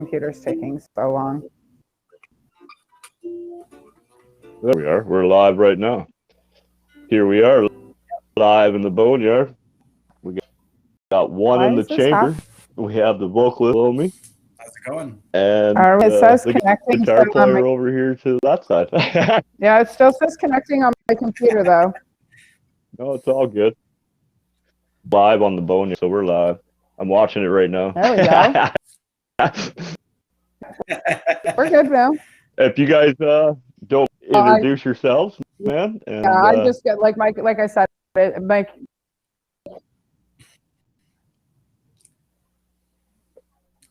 computer's taking so long. There we are. We're live right now. Here we are, live in the Boneyard. We got one in the chamber. We have the vocalist below me. How's it going? And it says the connecting guitar to player over here to that side. Yeah, it still says connecting on my computer, though. No, it's all good. Live on the Boneyard, so we're live. I'm watching it right now. There we go. We're good now. If you guys don't introduce yourselves, man. And, yeah, I just get like I said, Mike.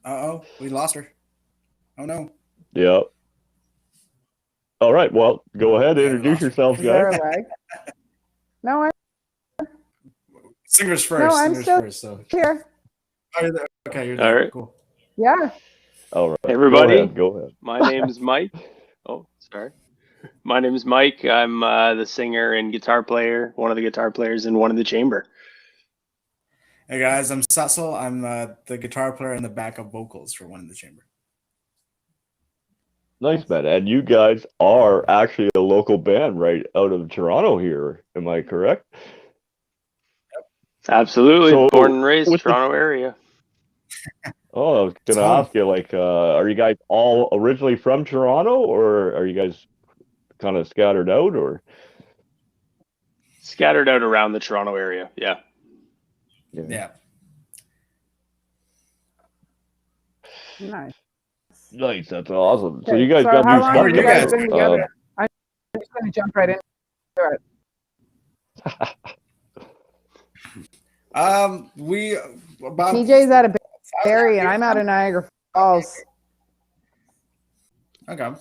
Uh-oh, we lost her. Oh no. Yeah. All right. Well, go ahead. Introduce yourselves, guys. No, I'm singers first. No, I'm singers still first. So here. Oh, you're there. Okay, you're there. All right. Cool. Yeah. All right. Everybody. Go ahead. My name's Mike. Oh, sorry. My name's Mike. I'm the singer and guitar player, one of the guitar players in One in the Chamber. Hey guys, I'm Cecil. I'm the guitar player and the backup vocals for One in the Chamber. Nice, man. And you guys are actually a local band right out of Toronto here. Am I correct? Absolutely. So, born and raised Toronto area. Oh, I was going to ask you, like, are you guys all originally from Toronto, or are you guys kind of scattered out, or? Scattered out around the Toronto area, yeah. Yeah. Nice. Nice, that's awesome. So Okay, you guys got how new long stuff have you together. guys been together? I'm just going to jump right into it. We about TJ's out of Barrie and I'm out of Niagara Falls. Okay.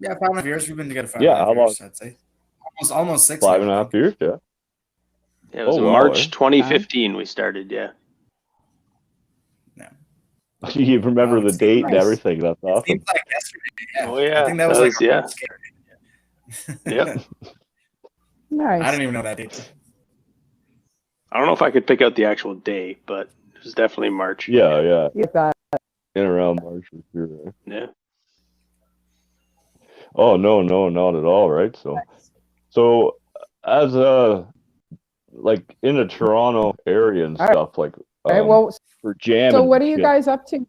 Yeah, 5.5 years. We've been together 5.5 years, I'd say. Almost 6. 5.5 years, yeah. It was March 2015 we started, yeah. You remember the date and everything. That's awesome. It seems like yesterday. Yeah. Oh, yeah. I think that was like yeah. Yep. Nice. I didn't even know that date. I don't know if I could pick out the actual day, but it was definitely March. Yeah. Get that. In around March for sure. Yeah. Oh, no, not at all, right? So as like in the Toronto area and stuff, like well, for jamming. So what are you guys up to?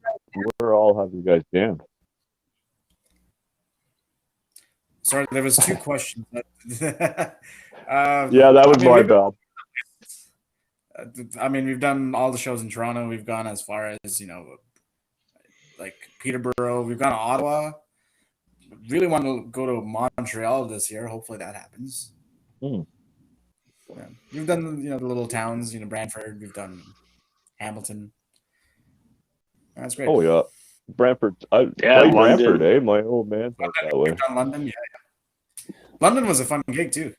Where all have you guys jammed? Sorry, there was 2 questions. Yeah, that was my bad. I mean, we've done all the shows in Toronto. We've gone as far as, like Peterborough. We've gone to Ottawa. Really want to go to Montreal this year. Hopefully that happens. Yeah. We've done, the little towns, Brantford. We've done Hamilton. That's great. Oh, yeah. Brantford. London. Brantford, eh? My old man felt that way. We've done London, yeah. London was a fun gig, too.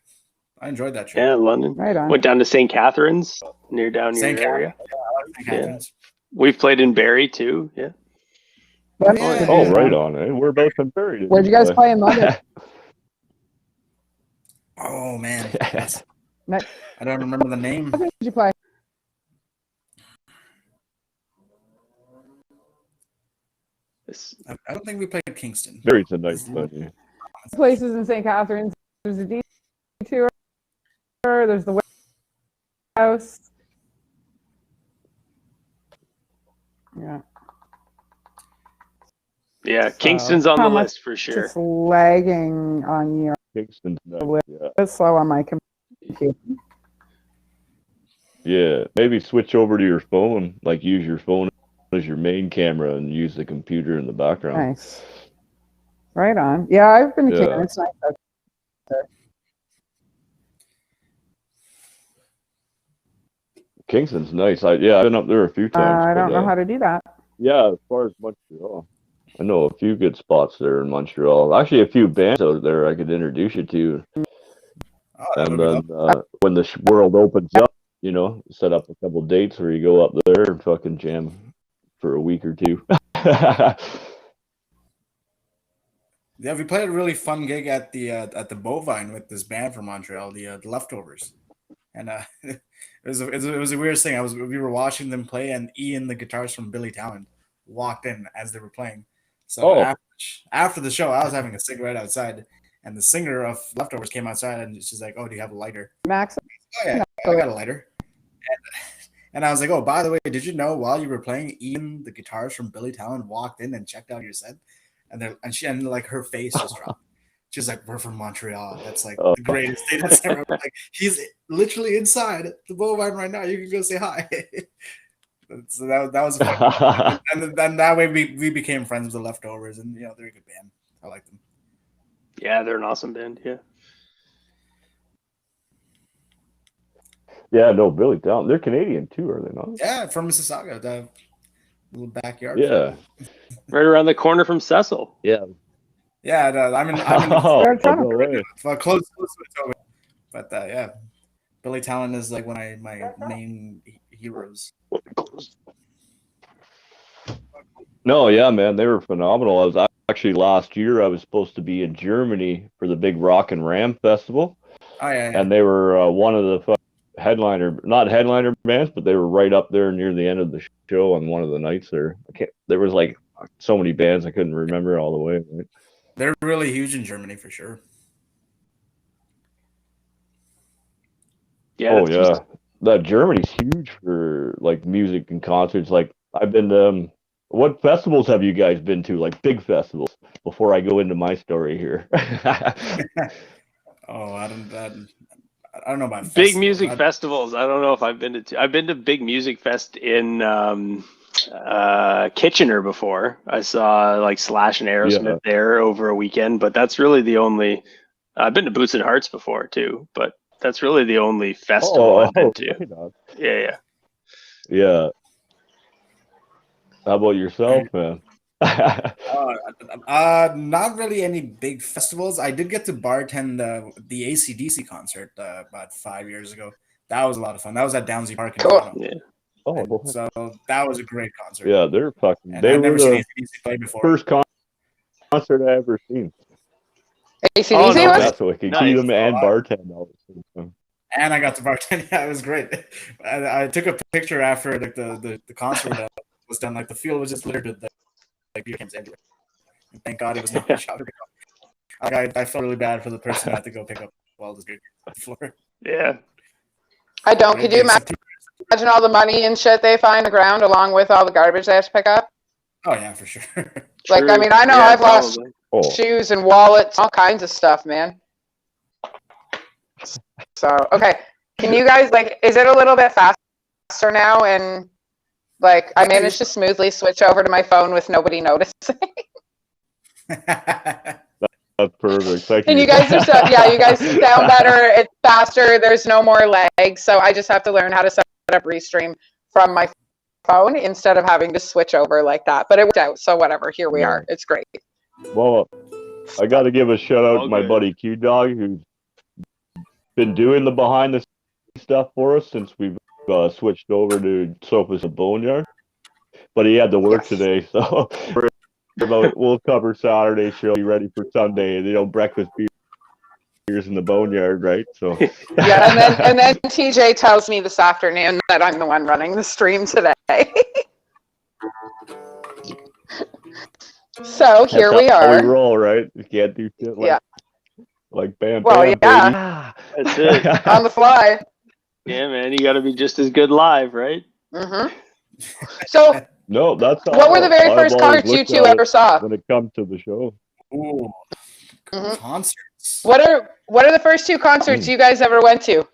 I enjoyed that show. Yeah, London. Right on. Went down to St. Catharines, near your area. Yeah. We've played in Barrie, too, yeah. Oh, right on, eh? We're both in Barrie. Where'd you guys play in London? Oh, man. Next. I don't remember the name. Where did you play? I don't think we played at Kingston. Barrie's a nice venue. Places in St. Catharines. There's a detour. There's the house. Yeah. Yeah, Kingston's on the list for sure. It's lagging on your. Kingston's nice, yeah. It's slow on my computer. Yeah, maybe switch over to your phone, like use your phone as your main camera and use the computer in the background. Nice. Right on. Yeah, I've been to Kingston. It's nice out there. Kingston's nice. I've been up there a few times. I don't know how to do that. Yeah, as far as Montreal. I know a few good spots there in Montreal. Actually, a few bands out there I could introduce you to. And then when the world opens up, set up a couple dates where you go up there and fucking jam for a week or two. Yeah, we played a really fun gig at the Bovine with this band from Montreal, the Leftovers, and It was a weird thing. We were watching them play, and Ian, the guitarist from Billy Talent, walked in as they were playing. So after the show, I was having a cigarette outside, and the singer of Leftovers came outside, and she's like, "Oh, do you have a lighter?" Max. Oh yeah, I got a lighter. And I was like, "Oh, by the way, did you know while you were playing, Ian, the guitarist from Billy Talent, walked in and checked out your set?" And like her face just dropped. She's like, "We're from Montreal. That's like the greatest thing that's ever." Like, he's literally inside the Bovine right now. You can go say hi. So that was fun. And then that way we became friends with the Leftovers, and they're a good band. I like them. Yeah, they're an awesome band. Yeah. Yeah, no, Billy Talent. They're Canadian too, are they not? Yeah, from Mississauga, the little backyard. Yeah. Right around the corner from Cecil. Yeah. Yeah, I'm in They're Toronto. no way. close to it. But yeah, Billy Talent is like one of my main heroes. No, yeah, man, they were phenomenal. I was actually last year. I was supposed to be in Germany for the big Rock and Ram festival, Oh yeah. and they were one of the not headliner bands, but they were right up there near the end of the show on one of the nights there. There was like so many bands I couldn't remember all the way. Right? They're really huge in Germany for sure. Yeah. Oh yeah, that Germany's huge for like music and concerts. Like I've been to. What festivals have you guys been to? Like big festivals. Before I go into my story here. Oh, I don't know about Big music festivals. I don't know if I've been to. I've been to Big Music Fest in Kitchener before. I saw like Slash and Aerosmith there over a weekend, but that's really the only. I've been to Boots and Hearts before too, but that's really the only festival I've been to. Yeah. Yeah. How about yourself, man? Not really any big festivals. I did get to bartend the AC/DC concert about 5 years ago. That was a lot of fun. That was at Downsy Park in Toronto. Yeah. Oh, so that was a great concert. Yeah, they're fucking. And they I've were never seen the AC/DC play before. first concert I ever seen. AC/DC Oh, no, was? Yeah, so I could see them and bartend all the same time. And I got to bartend. Yeah, it was great. I took a picture after like the concert was done. Like the field was just littered with like beer cans everywhere. And thank God it was not a shot. Like I felt really bad for the person who had to go pick up all this beer on the floor. Yeah. I don't. Could you imagine all the money and shit they find the ground along with all the garbage they have to pick up? Oh yeah, for sure. Like, I mean, I know I've lost shoes and wallets, all kinds of stuff, man. So, okay. Can you guys, like, is it a little bit faster now? And, like, I managed to smoothly switch over to my phone with nobody noticing. That's perfect. Thank And you. you guys are you guys sound better. It's faster. There's no more lag. So I just have to learn how to set up Restream from my phone instead of having to switch over like that. But it worked out. So whatever. Here we are. It's great. Well, I got to give a shout out to my good. buddy Q Dog, who's been doing the behind the scenes stuff for us since we've switched over to Sofas and Boneyard. But he had to work today, so we'll cover Saturday show. Be ready for Sunday. Breakfast beers in the Boneyard, right? So Yeah, and then TJ tells me this afternoon that I'm the one running the stream today. So here we That's how are. we roll, right? You can't do shit like bam, Well, bam, yeah. baby. That's it. On the fly. Yeah, man. You got to be just as good live, right? Mm-hmm. So No, that's what were the very first concerts you two ever saw? when it comes to the show. Ooh, Mhm. concerts. What are the first two concerts you guys ever went to?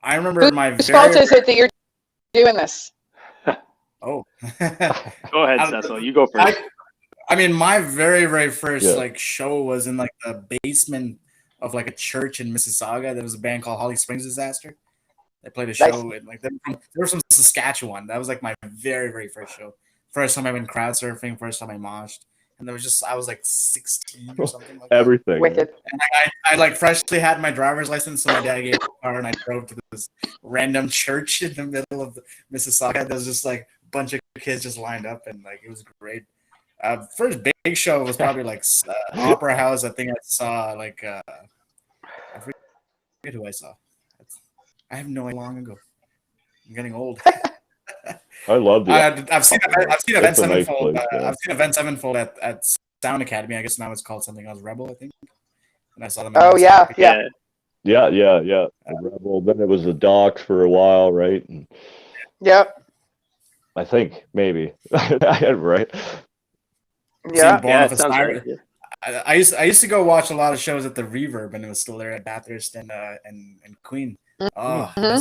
I remember my Whose fault is it that you're doing this? Oh. Go ahead, Cecil. You go first. I mean, my very, very first Yeah. like show was in like the basement of like a church in Mississauga. There was a band called Holly Springs Disaster. They played a show in like they were from Saskatchewan. That was like my very, very first show. First time I went crowd surfing. First time I moshed, and there was I was like 16 or something like that. Everything. Wicked. And I like freshly had my driver's license, so my dad gave me a car, and I drove to this random church in the middle of Mississauga. There was just like a bunch of kids just lined up, and like it was great. First big show was probably like Opera House. I think I saw like I forget who I saw. I have no idea long ago. I'm getting old. I love the. I've seen Event It's a nice Sevenfold. place, yeah. I've seen Event Sevenfold at Sound Academy. I guess now it's called something else, Rebel, I think. And I saw them. Oh yeah. Yeah. The Rebel. Then it was the Docks for a while, right? And Yep. I think maybe right. Yeah. Born with a sounds Siren. right. Yeah. I used to go watch a lot of shows at the Reverb, and it was still there at Bathurst and Queen. Oh, Mhm.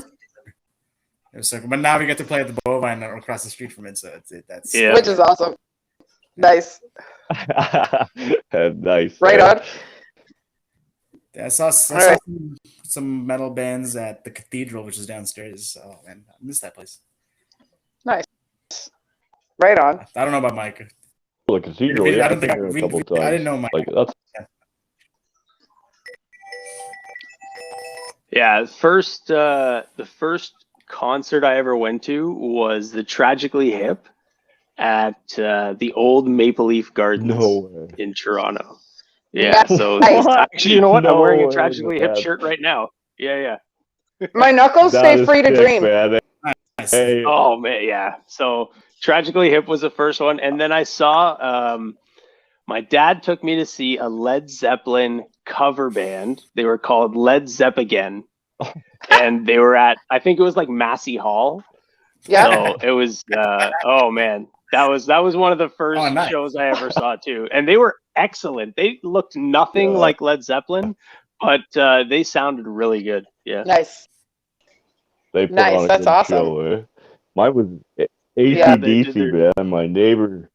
it was so good. But now we get to play at the Bovine across the street from it, so that's Yeah. Which is awesome. Nice. Nice. Right on. Yeah, I saw right. some metal bands at the Cathedral, which is downstairs. Oh man, I miss that place. Nice. Right on. I don't know about Mike. The Cathedral. I Yeah, don't think I've been there a couple times. I didn't know Mike. Like that's Yeah, the first concert I ever went to was the Tragically Hip at the old Maple Leaf Gardens no way. in Toronto. Yeah, so Nice. actually, you know what? I'm No wearing a way, Tragically Hip man. shirt right now. Yeah. My knuckles That stay is free to sick, dream. man. Nice. Hey, Oh man, yeah. So Tragically Hip was the first one, and then I saw my dad took me to see a Led Zeppelin cover band. They were called Led Zepp Again, and they were at, I think it was like Massey Hall. Yeah. So it was oh man, that was one of the first nice. shows I ever saw too, and they were excellent. They looked nothing Yeah. like Led Zeppelin, but they sounded really good. Yeah. Nice. they put Nice, on a that's good awesome. show. Mine was Yeah, they ACDC, did man. My neighbor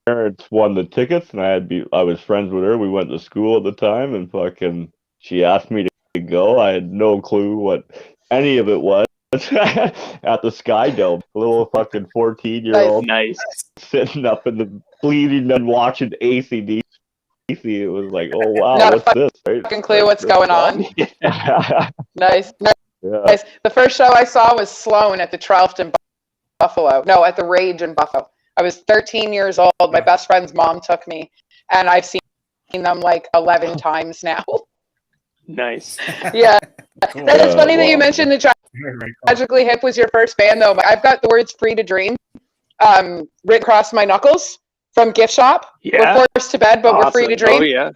parents won the tickets, and I was friends with her. We went to school at the time, and fucking she asked me to go. I had no clue what any of it was. At the Sky Dome, a little fucking 14-year-old Nice. sitting up in the bleeding and watching ACDC. It was like, oh wow, Not a what's this? Right? Fucking clue what's going on. yeah. Nice. Nice. The first show I saw was Sloan at the Trelft in Buffalo. No, at the Rage in Buffalo. I was 13 years old. My best friend's mom took me, and I've seen them like 11 times now. Nice. Yeah. Cool. That is funny that wow. you mentioned the Very, very cool. Tragically Hip was your first band, though. I've got the words "Free to Dream" written across my knuckles from Gift Shop. Yeah. We're forced to bed, but we're free to Awesome. dream. Oh yeah.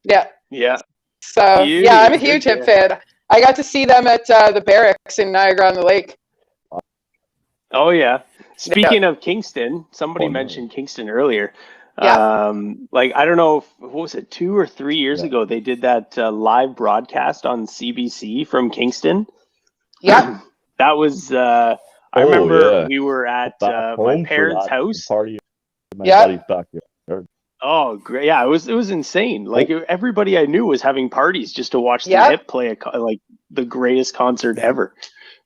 Yeah. Yeah. So Huge. yeah, I'm a Good huge Hip band. fan. I got to see them at the Barracks in Niagara-on-the-Lake. Oh yeah. Speaking of Kingston, somebody Oh, no. mentioned Kingston earlier. Yeah. Like I don't know, what was it, 2 or 3 years Yeah. ago? They did that live broadcast on CBC from Kingston. Yeah. That was. I Oh, remember yeah. we were at Back my home for parents' that house. party in my Yeah. buddy's backyard. Oh, great! Yeah, it was insane. Like everybody I knew was having parties just to watch the Yeah. Hip play like the greatest concert ever.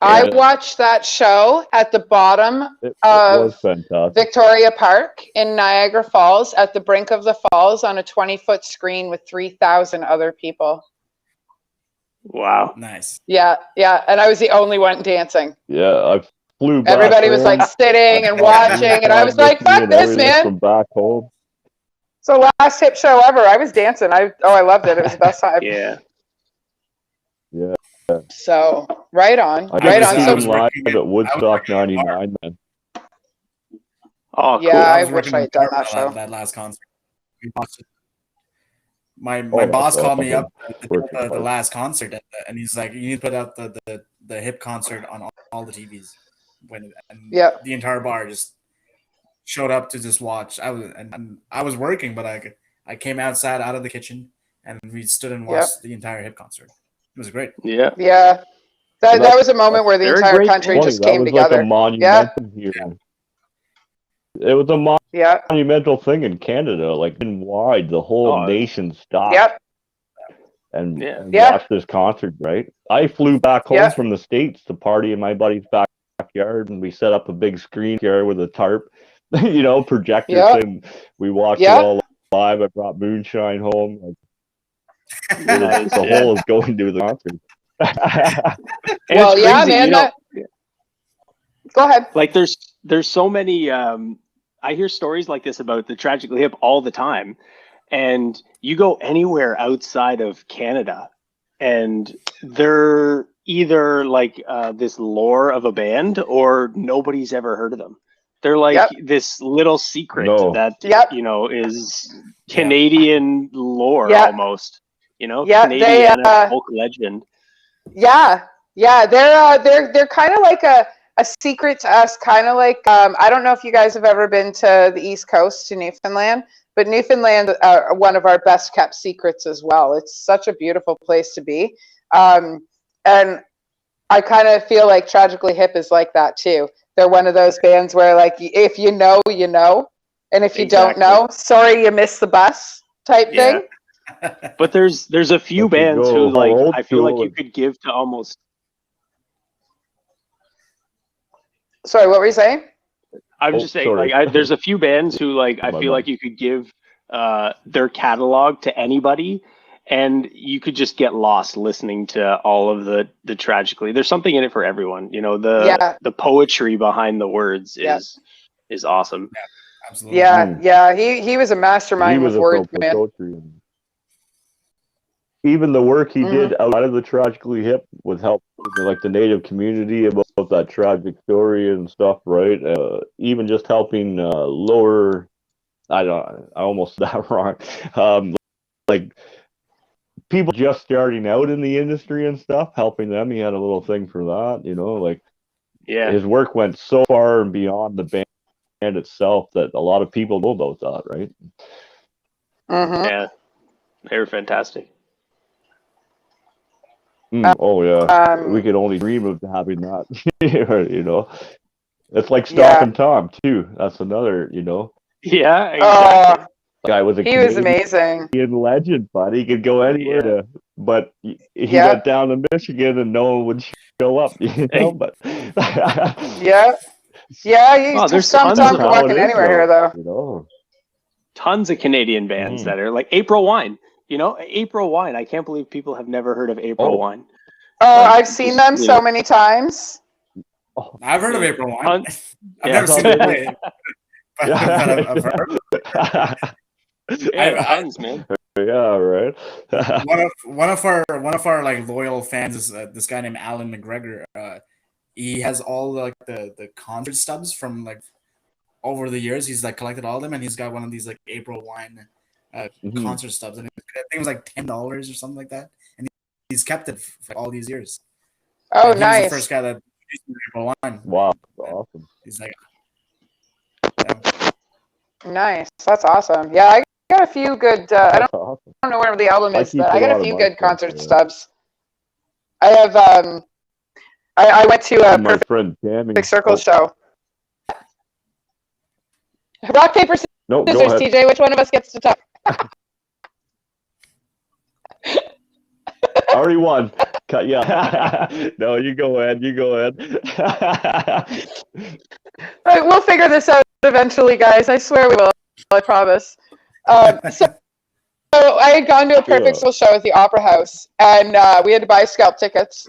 I Yeah. watched that show at the bottom It Of was fantastic. Victoria Park in Niagara Falls at the brink of the falls on a 20-foot screen with 3,000 other people. Wow. Nice. Yeah, yeah. And I was the only one dancing. Yeah, I flew back Everybody was home. like sitting and watching, and I was like, fuck this, man. From back home. So last Hip show ever. I was dancing. I loved it. It was the best time. Yeah. Yeah. So right on. I Right got on. to see I So them was live working at Woodstock I was working at a bar. 99, man. Oh, cool. Yeah, I was wish working I in had done the that bar show. that last concert. We watched it. My that's boss called me awesome. up at Working the hard. last concert, and he's like, "You need to put out the Hip concert on all the TVs." And Yep. the entire bar just showed up to just watch. I was working, but I came outside out of the kitchen, and we stood and watched the entire Hip concert. It was great. Yeah. Yeah. That was a moment where the They're a entire great country band. just That came was like together. a monumental here. It was a Yeah. monumental thing in Canada, like wide, the whole Oh, nation stopped Yep. and Yeah. watched this concert. Right, I flew back home Yeah. from the States to party in my buddy's backyard, and we set up a big screen here with a tarp, projector Yeah. thing. We watched Yeah. it all live. I brought moonshine home. Like, Nice, the yeah. whole is going to the concert. And Well, it's yeah, crazy, man. Go ahead. like there's so many I hear stories like this about the Tragically Hip all the time, and you go anywhere outside of Canada and they're either like this lore of a band, or nobody's ever heard of them. They're like this little secret that is Canadian lore almost. Canadian folk legend. Yeah, they're kind of like a secret to us, kind of like I don't know if you guys have ever been to the East Coast to Newfoundland, but Newfoundland are one of our best kept secrets as well. It's such a beautiful place to be, and I kind of feel like Tragically Hip is like that too. They're one of those bands where, like, if you know, you know, and if you don't know, sorry, you missed the bus type thing. But there's a few bands who, like, I feel like you could give to almost. Sorry, what were you saying? I'm just saying, like, there's a few bands who, like, I feel like you could give their catalog to anybody, and you could just get lost listening to all of the Tragically. There's something in it for everyone. You know, the poetry behind the words is awesome. Yeah, absolutely. Yeah. He was a mastermind with words, man. Poetry. Even the work he did outside of the Tragically Hip with help, like, the Native community about that tragic story and stuff, right? Even just helping lower, I almost said that wrong. Like, people just starting out in the industry and stuff, helping them. He had a little thing for that, you know, like, his work went so far and beyond the band itself that a lot of people know about that, right? Yeah, they were fantastic. Oh yeah, we could only dream of having that. You know, it's like Stop and Tom too. That's another, you know. Yeah, exactly. Guy was he was amazing. Legend, but he could go anywhere. But he went down to Michigan, and no one would show up. You know, but there's some Tom walking anywhere here, though. You know, tons of Canadian bands that are like April Wine. You know, April Wine. I can't believe people have never heard of April Wine. Oh, I've seen them so many times. I've heard of April Wine. I've never seen them play. But I've heard. Tons, man. Yeah, right. one of our like loyal fans is this guy named Alan McGregor. He has all like the concert stubs from like over the years. He's like collected all of them, and he's got one of these like April Wine concert stubs, and I think it was like $10 or something like that, and he's kept it for all these years. Oh, and nice! He was the first guy that introduced me to April Wine. Wow, awesome. He's like, nice. That's awesome. Yeah, I got a few good. I don't know where the album is, but I got a few good concert stubs. I have. I went to a Perfect Circle show. Rock, paper, scissors, TJ. Which one of us gets to talk? Already won. Yeah. No, you go ahead. All right, we'll figure this out eventually, guys. I swear we will. I promise. So I had gone to a Perfect Circle show at the Opera House, and we had to buy scalp tickets,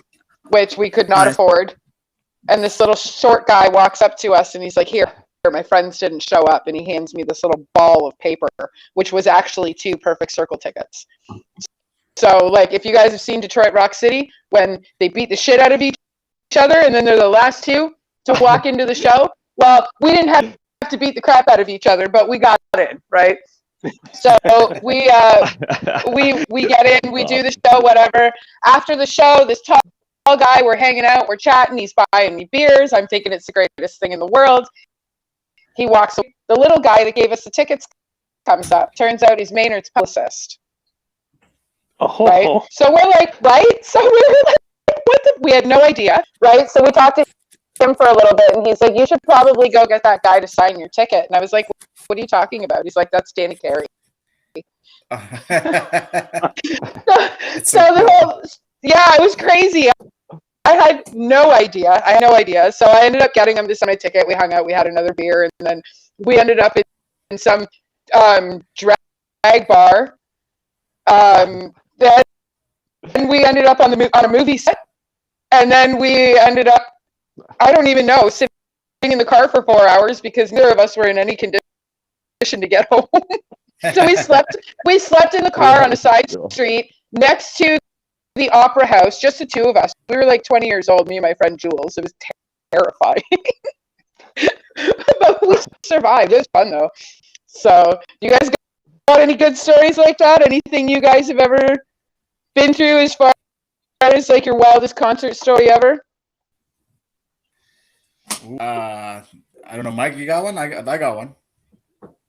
which we could not afford. And this little short guy walks up to us, and he's like, "Here, my friends didn't show up," and he hands me this little ball of paper, which was actually 2 Perfect Circle tickets. So, like, if you guys have seen Detroit Rock City, when they beat the shit out of each other, and then they're the last 2 to walk into the show, well, we didn't have to beat the crap out of each other, but we got in, right? So we get in, we do the show, whatever. After the show, this tall guy, we're hanging out, we're chatting, he's buying me beers. I'm thinking it's the greatest thing in the world. He walks away. The little guy that gave us the tickets comes up. Turns out he's Maynard's publicist. Right? So we're like, right? So we were like, what the? We had no idea, right? So we talked to him for a little bit, and he's like, you should probably go get that guy to sign your ticket. And I was like, what are you talking about? He's like, that's Danny Carey. So the whole, it was crazy. I had no idea. So I ended up getting him to sign my ticket. We hung out. We had another beer, and then we ended up in some drag bar. Then we ended up on a movie set, and then we ended up, I don't even know, sitting in the car for 4 hours because neither of us were in any condition to get home. So we slept in the car on a side street next to the Opera House, just the two of us. We were like 20 years old, me and my friend Jules. It was terrifying. But we survived. It was fun though. So, you guys got any good stories like that? Anything you guys have ever been through as far as like your wildest concert story ever? I don't know, Mike. You got one? I got one.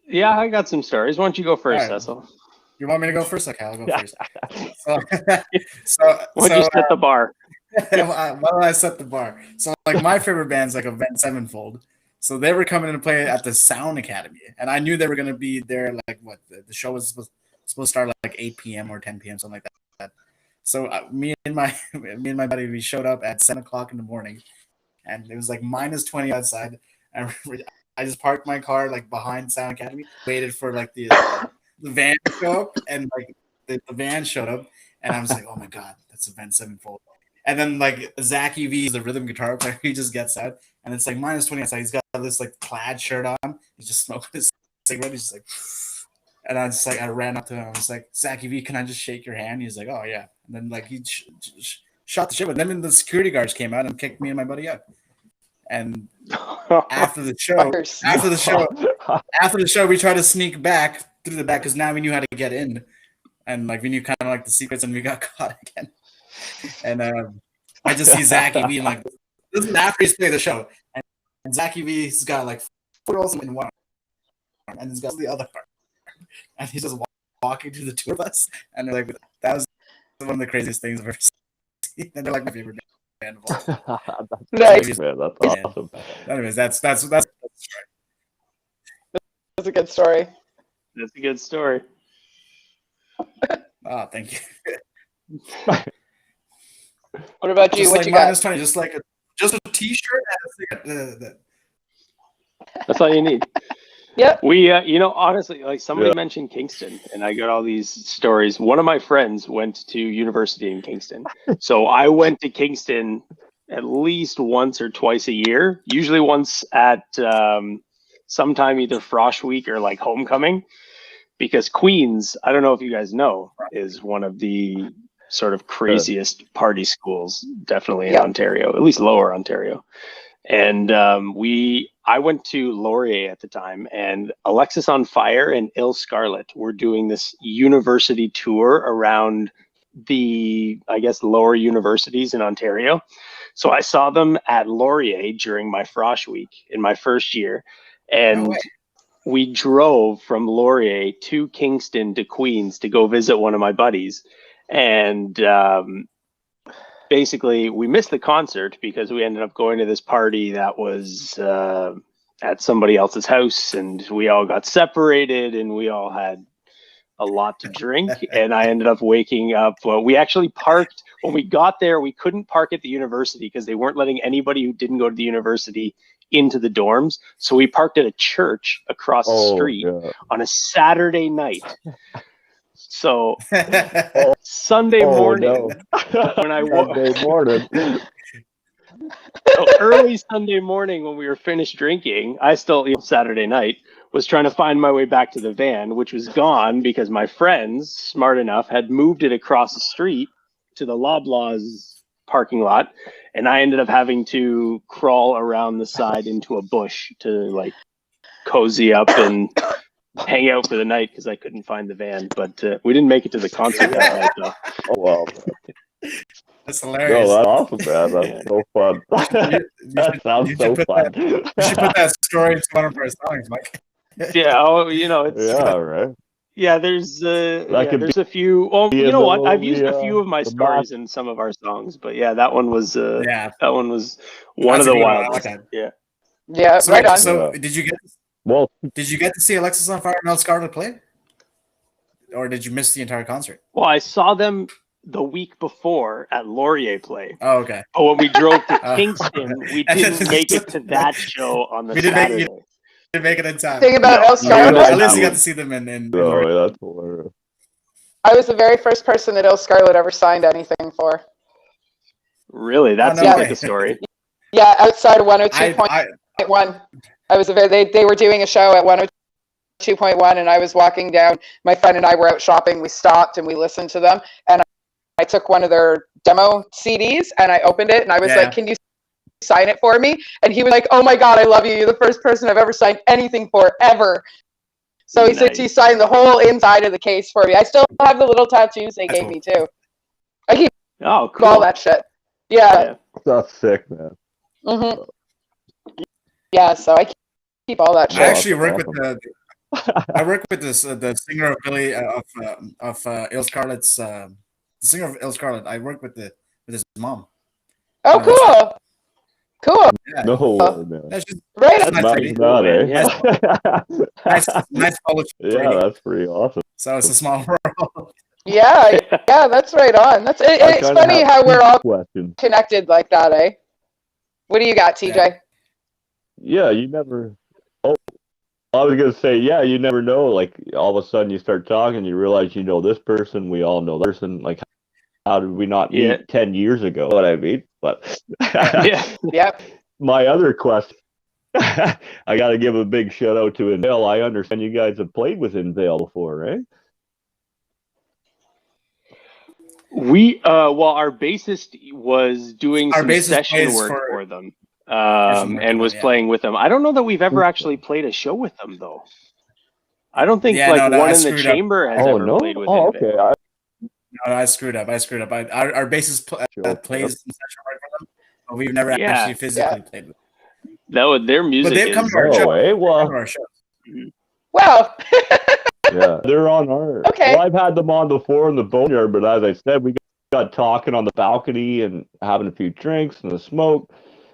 Yeah, I got some stories. Why don't you go first, All right. Cecil? You want me to go first? Okay, I'll go first. So, Why don't you set the bar? why don't I set the bar? So, like, my favorite band's like Avenged Sevenfold. So they were coming in to play at the Sound Academy, and I knew they were going to be there. Like, what the show was supposed to start like 8 p.m. or 10 p.m. something like that. So me and my buddy, we showed up at 7 o'clock in the morning, and it was like minus 20 outside. And I just parked my car like behind Sound Academy, waited for like the van to show up, and like the van showed up, and I was like, oh my god, that's Avenged Sevenfold. And then like Zachy V, the rhythm guitar player, he just gets out, and it's like minus 20 outside. He's got this like plaid shirt on. He's just smoking his cigarette. He's just like, and I ran up to him. I was like, Zachy V, can I just shake your hand? He's like, oh yeah. And then like he shot the shit. But then the security guards came out and kicked me and my buddy out. And after the show, we tried to sneak back through the back because now we knew how to get in, and like we knew kind of like the secrets, and we got caught again. And I just see Zachy V, and like this is after he's played the show, and Zachy V's got like 4 girls in one arm, and he's got the other arm, and he's just walking to the two of us, and they're like, that was one of the craziest things I've ever seen, and they're like my favorite band of all. Nice. Man, that's awesome. Anyways, that's That's a good story. That's a good story. oh, thank you. What about you? Just What like you got? minus 20, just a t-shirt and a cigarette. That's all you need. Yep. We, honestly, like somebody mentioned Kingston, and I got all these stories. One of my friends went to university in Kingston, so I went to Kingston at least once or twice a year. Usually once at sometime either Frosh Week or like homecoming, because Queens, I don't know if you guys know, is one of the sort of craziest party schools, definitely in Ontario, at least Lower Ontario. And I went to Laurier at the time, and Alexis on Fire and Ill Scarlet were doing this university tour around the, I guess, lower universities in Ontario. So I saw them at Laurier during my Frosh Week in my first year. And we drove from Laurier to Kingston to Queens to go visit one of my buddies. And basically, we missed the concert because we ended up going to this party that was at somebody else's house, and we all got separated, and we all had a lot to drink. And I ended up waking up. Well, we actually parked when we got there. We couldn't park at the university because they weren't letting anybody who didn't go to the university into the dorms. So we parked at a church across the street on a Saturday night. So Sunday morning, when I early Sunday morning when we were finished drinking, I still, Saturday night, was trying to find my way back to the van, which was gone because my friends, smart enough, had moved it across the street to the Loblaws parking lot, and I ended up having to crawl around the side into a bush to like cozy up and hang out for the night because I couldn't find the van. But we didn't make it to the concert that night, though. Oh wow. That's hilarious. No, that's awesome, man. That's so fun. That sounds so fun. You should put that story into one of our songs, Mike. Yeah, it's right. Yeah, there's a few. Well, you know what? I've used a few of my stories in some of our songs, but yeah, that one was that one was one of the wildest. Yeah, so, right on. So did you get to see Alexis on Fire and Ill Scarlet play, or did you miss the entire concert? Well, I saw them the week before at Laurier play. Oh, okay. But when we drove to Kingston, we didn't make it to that show on the Saturday. Didn't make it in time. Thing about Ill Scarlet. At least you got to see them in that's hilarious. I was the very first person that Ill Scarlet ever signed anything for. Really? That seems like a story. Yeah, outside of 102.1. I was they were doing a show at 102.1, and I was walking down. My friend and I were out shopping. We stopped and we listened to them, and I took one of their demo CDs and I opened it and I was like, can you sign it for me? And he was like, oh my God, I love you. You're the first person I've ever signed anything for ever. So he said he signed the whole inside of the case for me. I still have the little tattoos they gave me too. I keep all that shit. Yeah. That's sick, man. Mm-hmm. Yeah, so I keep all that shit. I actually work with the singer of Billy of Il Scarlet's the singer of Il Scarlet. I work with his mom. Oh, cool. Cool. Yeah. No way, man. That's just Right. that's nice. Not, eh? Nice Yeah, that's pretty awesome. So it's a small world. Yeah, that's right on. It's funny how we're all connected like that, eh? What do you got, TJ? Yeah, you never. Oh, I was gonna say, yeah, you never know. Like all of a sudden, you start talking, you realize you know this person. We all know that person. Like, how did we not meet 10 years ago? What I mean, but Yep. My other question. I got to give a big shout out to Invale. I understand you guys have played with Invale before, right? We our bassist was doing some session work for them, and was playing with them. I don't know that we've ever actually played a show with them though. I don't think one in the chamber has ever played with them. Okay. No, I screwed up. Our bassist plays some session work for them, but we've never actually physically played with them. Their music. But they've come to our show. Well. Yeah, they're on our. Okay. Well, I've had them on before in the boneyard, but as I said, we got talking on the balcony and having a few drinks and the smoke.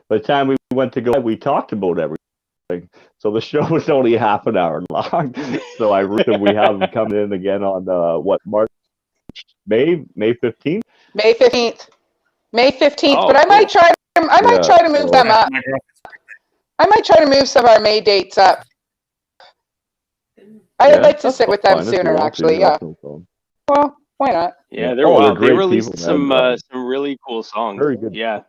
By the time we went to go, we talked about everything. So the show was only half an hour long. So I reckon we have them coming in again on May 15th. May 15th. May 15th. But I might try. I might try to move them up. I might try to move some of our May dates up. I'd like to sit with them sooner, actually. Yeah. Well, why not? Yeah, they're wild. They released some really cool songs. Very good. Yeah.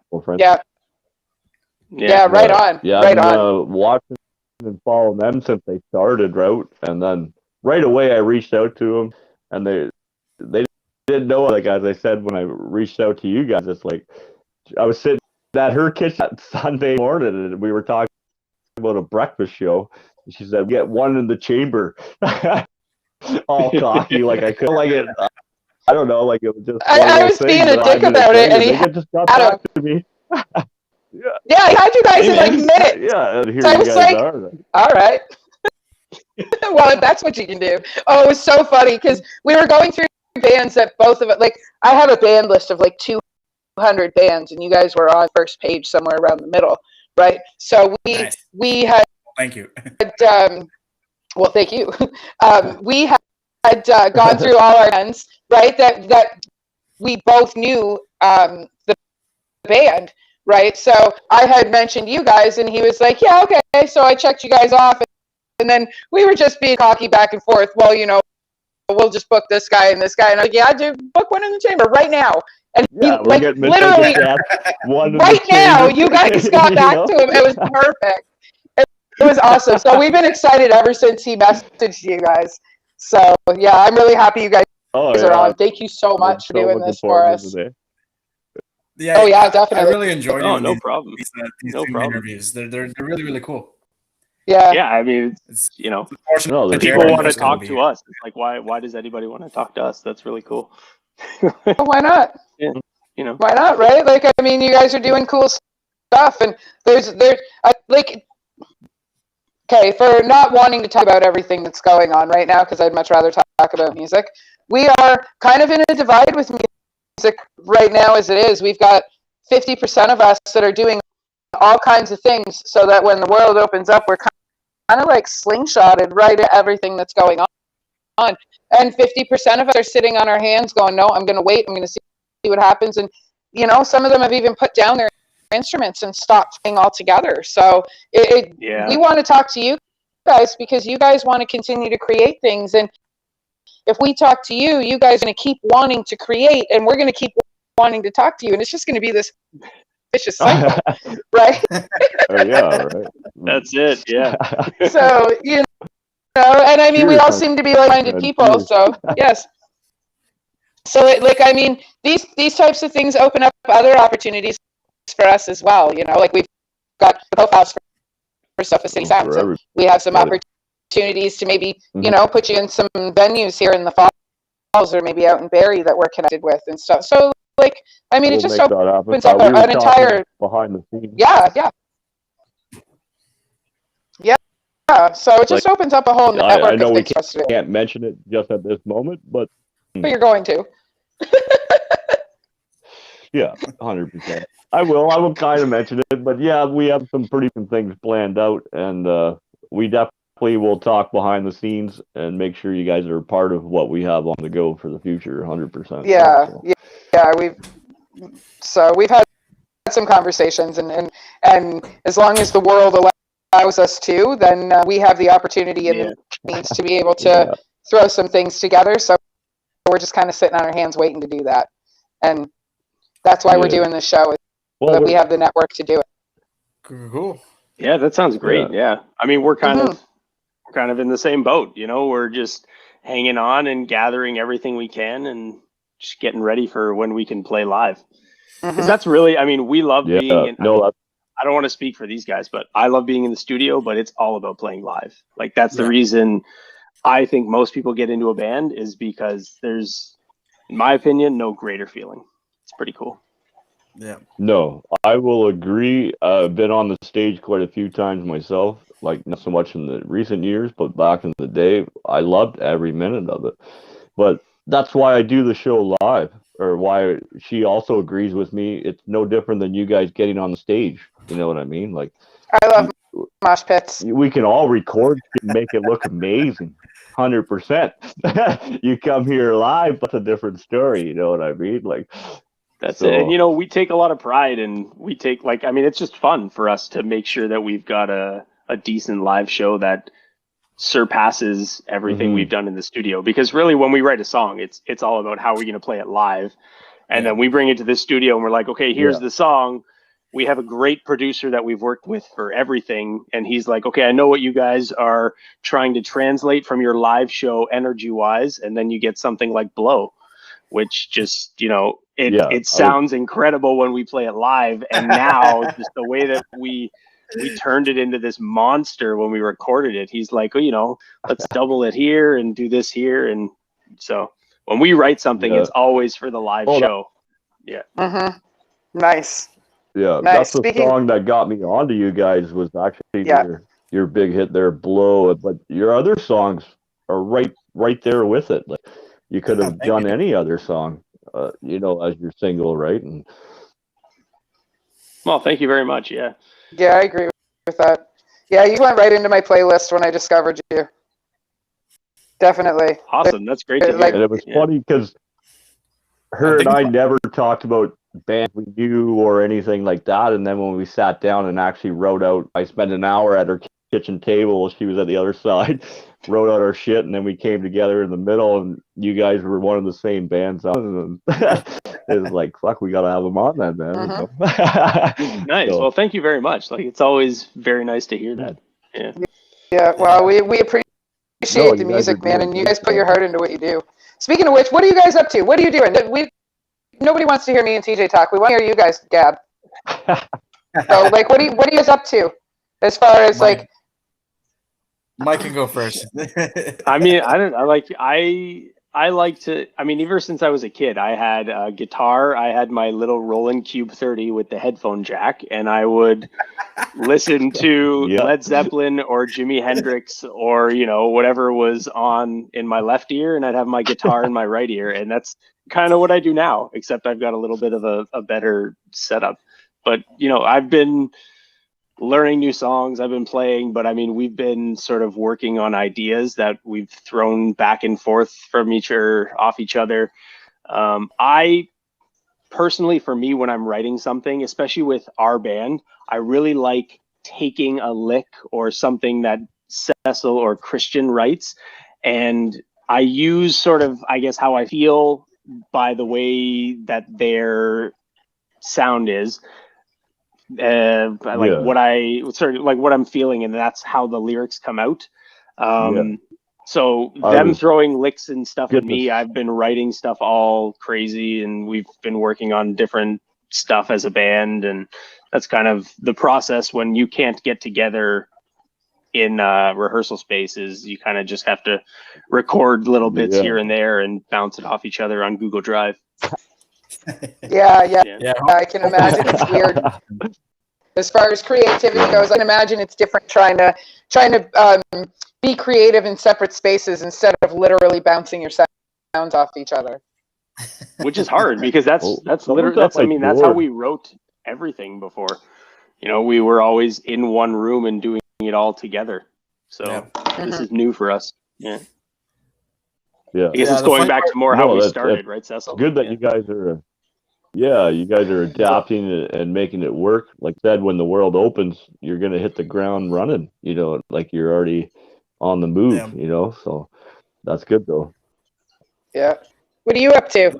Yeah, right on. Yeah, right on. Watching and following them since they started, right? And then right away I reached out to them, and they didn't know. Like as I said, when I reached out to you guys, it's like I was sitting at her kitchen Sunday morning, and we were talking about a breakfast show. She said, "Get one in the chamber." All cocky, like I could like it. I don't know, like it was just. I was being a dick about it, and he just got back to me. Yeah, I had you guys in like minutes. Yeah, and here so you I was guys like, are. all right. Well, if that's what you can do. Oh, it was so funny because we were going through bands that both of it. Like, I have a band list of like 200 bands, and you guys were on first page somewhere around the middle, right? So we had. Thank you. Well, thank you. We had gone through all our bands, right? That we both knew the band, right? So I had mentioned you guys, and he was like, "Yeah, okay." So I checked you guys off, and then we were just being cocky back and forth. Well, you know, we'll just book this guy and this guy, and I'm like, "Yeah, dude, book one in the chamber right now." And he, like literally right now, you guys got back to him. It was perfect. It was awesome. So we've been excited ever since he messaged you guys. So yeah, I'm really happy you guys are on. Thank you so much for doing this for us. Yeah. Oh yeah, definitely. I really enjoyed it. No problem. These interviews. They're really, really cool. Yeah. Yeah, I mean, it's, you know, people want to talk to us. It's like, why does anybody want to talk to us? That's really cool. Well, why not? Yeah. You know. Why not, right? Like, I mean, you guys are doing cool stuff, and there's like. Okay, for not wanting to talk about everything that's going on right now, because I'd much rather talk about music. We are kind of in a divide with music right now as it is. We've got 50% of us that are doing all kinds of things so that when the world opens up, we're kind of like slingshotted right at everything that's going on. And 50% of us are sitting on our hands going, no, I'm going to wait. I'm going to see what happens. And, you know, some of them have even put down their instruments and stopped playing altogether. So we want to talk to you guys because you guys want to continue to create things. And if we talk to you, you guys are going to keep wanting to create, and we're going to keep wanting to talk to you. And it's just going to be this vicious cycle, right? Oh, yeah, right. That's it. Yeah. So, you know, and I mean, we all seem to be like-minded people. So, yes. So, I mean, these types of things open up other opportunities for us as well. You know, like we've got the profiles for Sofa City Sounds. For And we have some opportunities to maybe, you know, put you in some venues here in the falls or maybe out in Barrie that we're connected with and stuff. So like, I mean, it just opens up an entire behind the scenes. Yeah. So it just opens up a whole network I know of we things for us to do. can't mention it just at this moment, but But you're going to. yeah, 100%. I will kind of mention it, but yeah, we have some pretty good things planned out, and we definitely will talk behind the scenes and make sure you guys are a part of what we have on the go for the future, 100%. Yeah. We've had some conversations, and as long as the world allows us to, then we have the opportunity and the means to be able to throw some things together. So we're just kind of sitting on our hands waiting to do that, and that's why we're doing this show. That we have the network to do it. Cool. Yeah, that sounds great. Yeah. I mean, we're kind of in the same boat, you know, we're just hanging on and gathering everything we can and just getting ready for when we can play live. Because that's really, I mean, we love being in, I don't want to speak for these guys, but I love being in the studio, but it's all about playing live. Like that's the reason I think most people get into a band is because there's, in my opinion, no greater feeling. It's pretty cool. Yeah. No, I will agree. I've been on the stage quite a few times myself, like not so much in the recent years, but back in the day, I loved every minute of it. But that's why I do the show live, or why she also agrees with me. It's no different than you guys getting on the stage. You know what I mean? Like, I love mosh pits. We can all record and make it look amazing. 100%. You come here live, that's a different story. You know what I mean? Like, that's it. And, you know, we take a lot of pride and we take it's just fun for us to make sure that we've got a decent live show that surpasses everything we've done in the studio. Because really when we write a song, it's all about how we're going to play it live. And then we bring it to the studio and we're like, okay, here's the song. We have a great producer that we've worked with for everything. And he's like, okay, I know what you guys are trying to translate from your live show energy wise. And then you get something like Blow, which just, you know, it sounds incredible when we play it live. And now just the way that we turned it into this monster when we recorded it, he's like, oh, you know, let's double it here and do this here. And so when we write something, it's always for the live show. Yeah. Nice. Yeah, nice. That's the song that got me onto you guys was actually your big hit there, Blow. But your other songs are right there with it. Like you could have done any other song, you know, as your single, right? And well, thank you very much. Yeah. Yeah, I agree with that. Yeah, you went right into my playlist when I discovered you. Definitely. Awesome. That's great to hear. And it was funny because her and I never talked about bands we knew or anything like that. And then when we sat down and actually wrote out, I spent an hour at her kitchen table. She was at the other side, wrote out our shit, and then we came together in the middle. And you guys were one of the same bands. And it was like, fuck, we gotta have them on then, man. You know? Nice. So, well, thank you very much. Like, it's always very nice to hear that. Yeah. Yeah. Well, we appreciate the music, man, and you guys put your heart into what you do. Speaking of which, what are you guys up to? What are you doing? Nobody wants to hear me and TJ talk. We want to hear you guys gab. So, like, what are you guys up to as far as like? Mike can go first. I mean, I like to, I mean, ever since I was a kid, I had a guitar. I had my little Roland Cube 30 with the headphone jack, and I would listen to Led Zeppelin or Jimi Hendrix or, you know, whatever was on in my left ear, and I'd have my guitar in my right ear. And that's kind of what I do now, except I've got a little bit of a better setup. But, you know, I've been learning new songs, I've been playing, but I mean, we've been sort of working on ideas that we've thrown back and forth from off each other. I personally, for me, when I'm writing something, especially with our band, I really like taking a lick or something that Cecil or Christian writes, and I use sort of, I guess, how I feel by the way that their sound is. What I sort of like what I'm feeling, and that's how the lyrics come out. So I them was- throwing licks and stuff at me, Goodness. I've been writing stuff all crazy, and we've been working on different stuff as a band, and that's kind of the process when you can't get together in rehearsal spaces. You kind of just have to record little bits Yeah. here and there and bounce it off each other on Google Drive. Yeah, yeah. Yeah. I can imagine it's weird. As far as creativity goes, I can imagine it's different trying to be creative in separate spaces instead of literally bouncing your sounds off each other. Which is hard because that's Someone's literally at I my mean that's how door. we wrote everything before. You know, we were always in one room and doing it all together. So Yeah. this is new for us. Yeah. Yeah. I guess Yeah, it's the going funny back part- to more how No, we that's- started, right, Cecil? It's good that Yeah. you guys are, you guys are adapting and making it work. Like I said, when the world opens, you're gonna hit the ground running. You know, like you're already on the move. Yeah. You know, so that's good though. Yeah. What are you up to?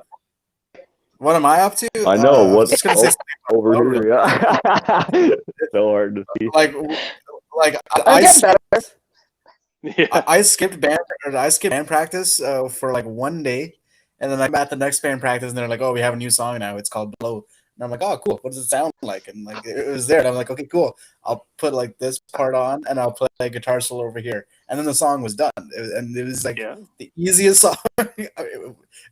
What am I up to? I know I what was just gonna say over Oh, here. Yeah, it's so hard to see. like I'm getting better. Yeah. I skipped band practice for like one day, and then I'm at the next band practice, and they're like, "Oh, we have a new song now. It's called Blow." And I'm like, "Oh, cool. What does it sound like?" And like it was there, and I'm like, "Okay, cool. I'll put like this part on, and I'll play a guitar solo over here." And then the song was done, and it was like Yeah. the easiest song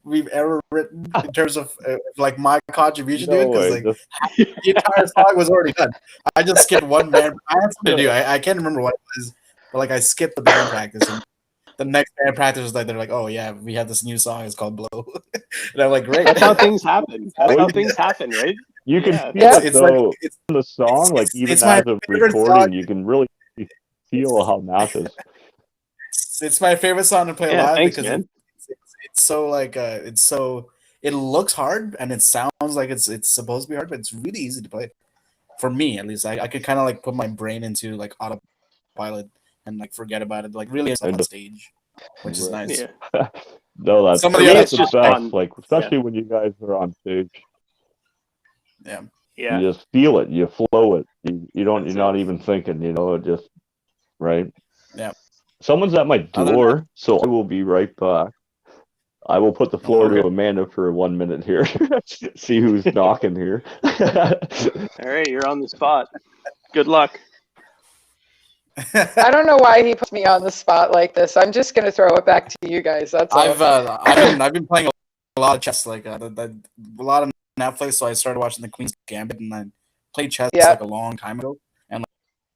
we've ever written in terms of like my contribution to it, No because way. like Just- the entire song was already done. I just skipped one band. I had something to do. I can't remember what it was, but like I skipped the band practice. And the next band practice was like they're like, "Oh yeah, we have this new song. It's called Blow," and I'm like, "Great." That's how things happen. That's Oh, how yeah. things happen, right? You can Yeah. feel Yeah. it It's like though it's in the song, like it's- even it's my as a favorite recording, song. you can really feel how massive. it's my favorite song to play Yeah, live thanks, because man. it's so like it looks hard and it sounds like it's supposed to be hard, but it's really easy to play. For me, at least, I could kind of like put my brain into like autopilot and like forget about it. Like really, it's on stage, which is nice. Yeah. No, that's, Some of the For me, other it's the just best. fun. Like especially when you guys are on stage, Yeah. Yeah. you just feel it, you flow it. You don't, That's you're not it. even thinking. You know, it just right. Yeah. Someone's at my Other than door, so I will be right back. I will put the floor Okay. to Amanda for 1 minute here. See who's knocking here. All right, you're on the spot. Good luck. I don't know why he puts me on the spot like this. I'm just gonna throw it back to you guys. That's all. I've been playing a lot of chess, like a lot of Netflix. So I started watching the Queen's Gambit, and I played chess Yeah. like a long time ago. And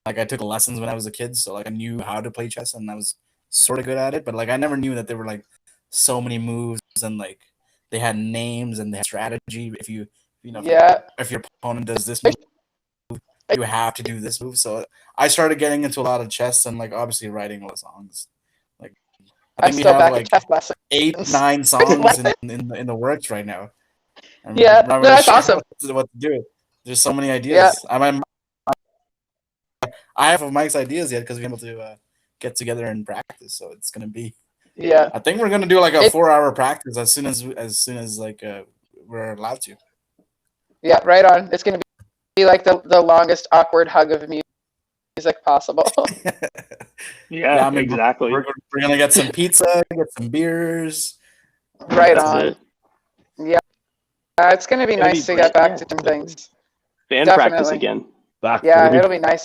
like I took lessons when I was a kid, so like I knew how to play chess, and I was sort of good at it. But like I never knew that there were like so many moves, and like they had names and they had strategy. If you know Yeah. if your opponent does this move, you have to do this move. So I started getting into a lot of chess and like obviously writing a lot of songs. Like I I'm think we still have back like at chess lessons. 8-9 songs in the works right now. I'm Yeah, not no, that's sure awesome. what to do. There's so many ideas. I have Mike's ideas yet because we able to get together and practice. So it's gonna be. Yeah. I think we're gonna do like a It- 4-hour practice as soon as like we're allowed to. Yeah. Right on. It's gonna be like the longest awkward hug of music possible. Yeah, I mean, exactly. We're gonna get some pizza, get some beers. Right That's on. it. It's gonna be It'll nice be to get great, back yeah. to some things. Band Definitely. practice again. Back Yeah, baby. it'll be nice.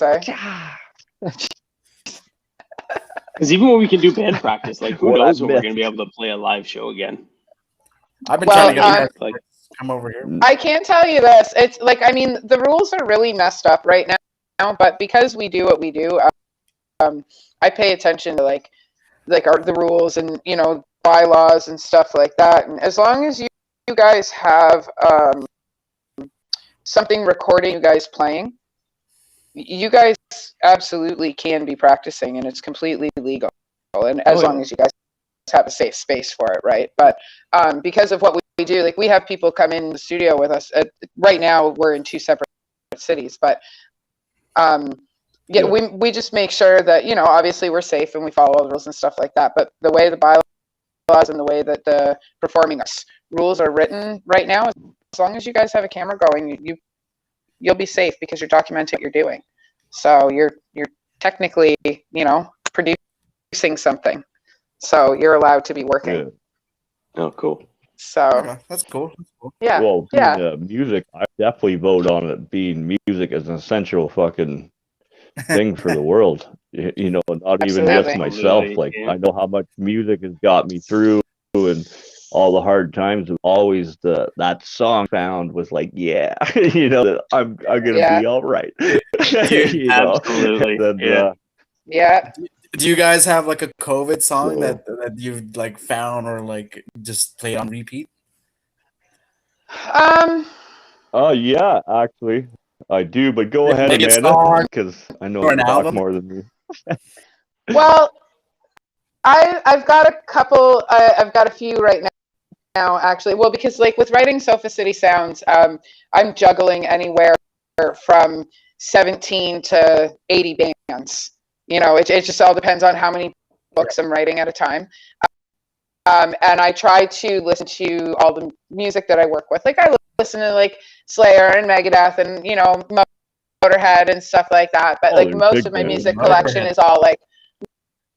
Because even when we can do band practice, like who Well, knows that when we're myth. going to be able to play a live show again? I've been Well, trying to get you guys Like, to come over here. I can tell you this. It's like, I mean, the rules are really messed up right now, but because we do what we do, I pay attention to like the rules and, you know, bylaws and stuff like that. And as long as you guys have something recording you guys playing, you guys absolutely can be practicing, and it's completely legal. And as long as you guys have a safe space for it, right? But because of what we do, like we have people come in the studio with us. Right now, we're in 2 separate cities, but we just make sure that, you know, obviously we're safe and we follow all the rules and stuff like that. But the way the bylaws and the way that the performing arts rules are written right now, as long as you guys have a camera going, you'll be safe because you're documenting what you're doing. So you're technically, you know, producing something. So you're allowed to be working. Yeah. Oh, cool. So Okay, that's cool. That's cool. yeah, Well, yeah. being, music, I definitely vote on it being music as an essential fucking thing for the world. You know, not even just Absolutely. myself. Absolutely, Like, yeah. I know how much music has got me through, and all the hard times. Always that song found was like, yeah, you know, that I'm gonna Yeah. be all right. Dude, You know, absolutely, and, yeah. Yeah. Do you guys have like a COVID song So- that you've like found or like just played on repeat? Oh yeah, actually, I do. But go ahead, Maybe it's Amanda, song because I know or you an talk album? more than me. Well, I've got a couple. I've got a few right now, actually. Well, because like with writing Sofa City Sounds, I'm juggling anywhere from 17 to 80 bands. You know, it just all depends on how many books I'm writing at a time. And I try to listen to all the music that I work with. Like I listen to like Slayer and Megadeth and, you know, Motorhead and stuff like that. But Oh, like they're most big of my bands. music collection Motorhead. is all like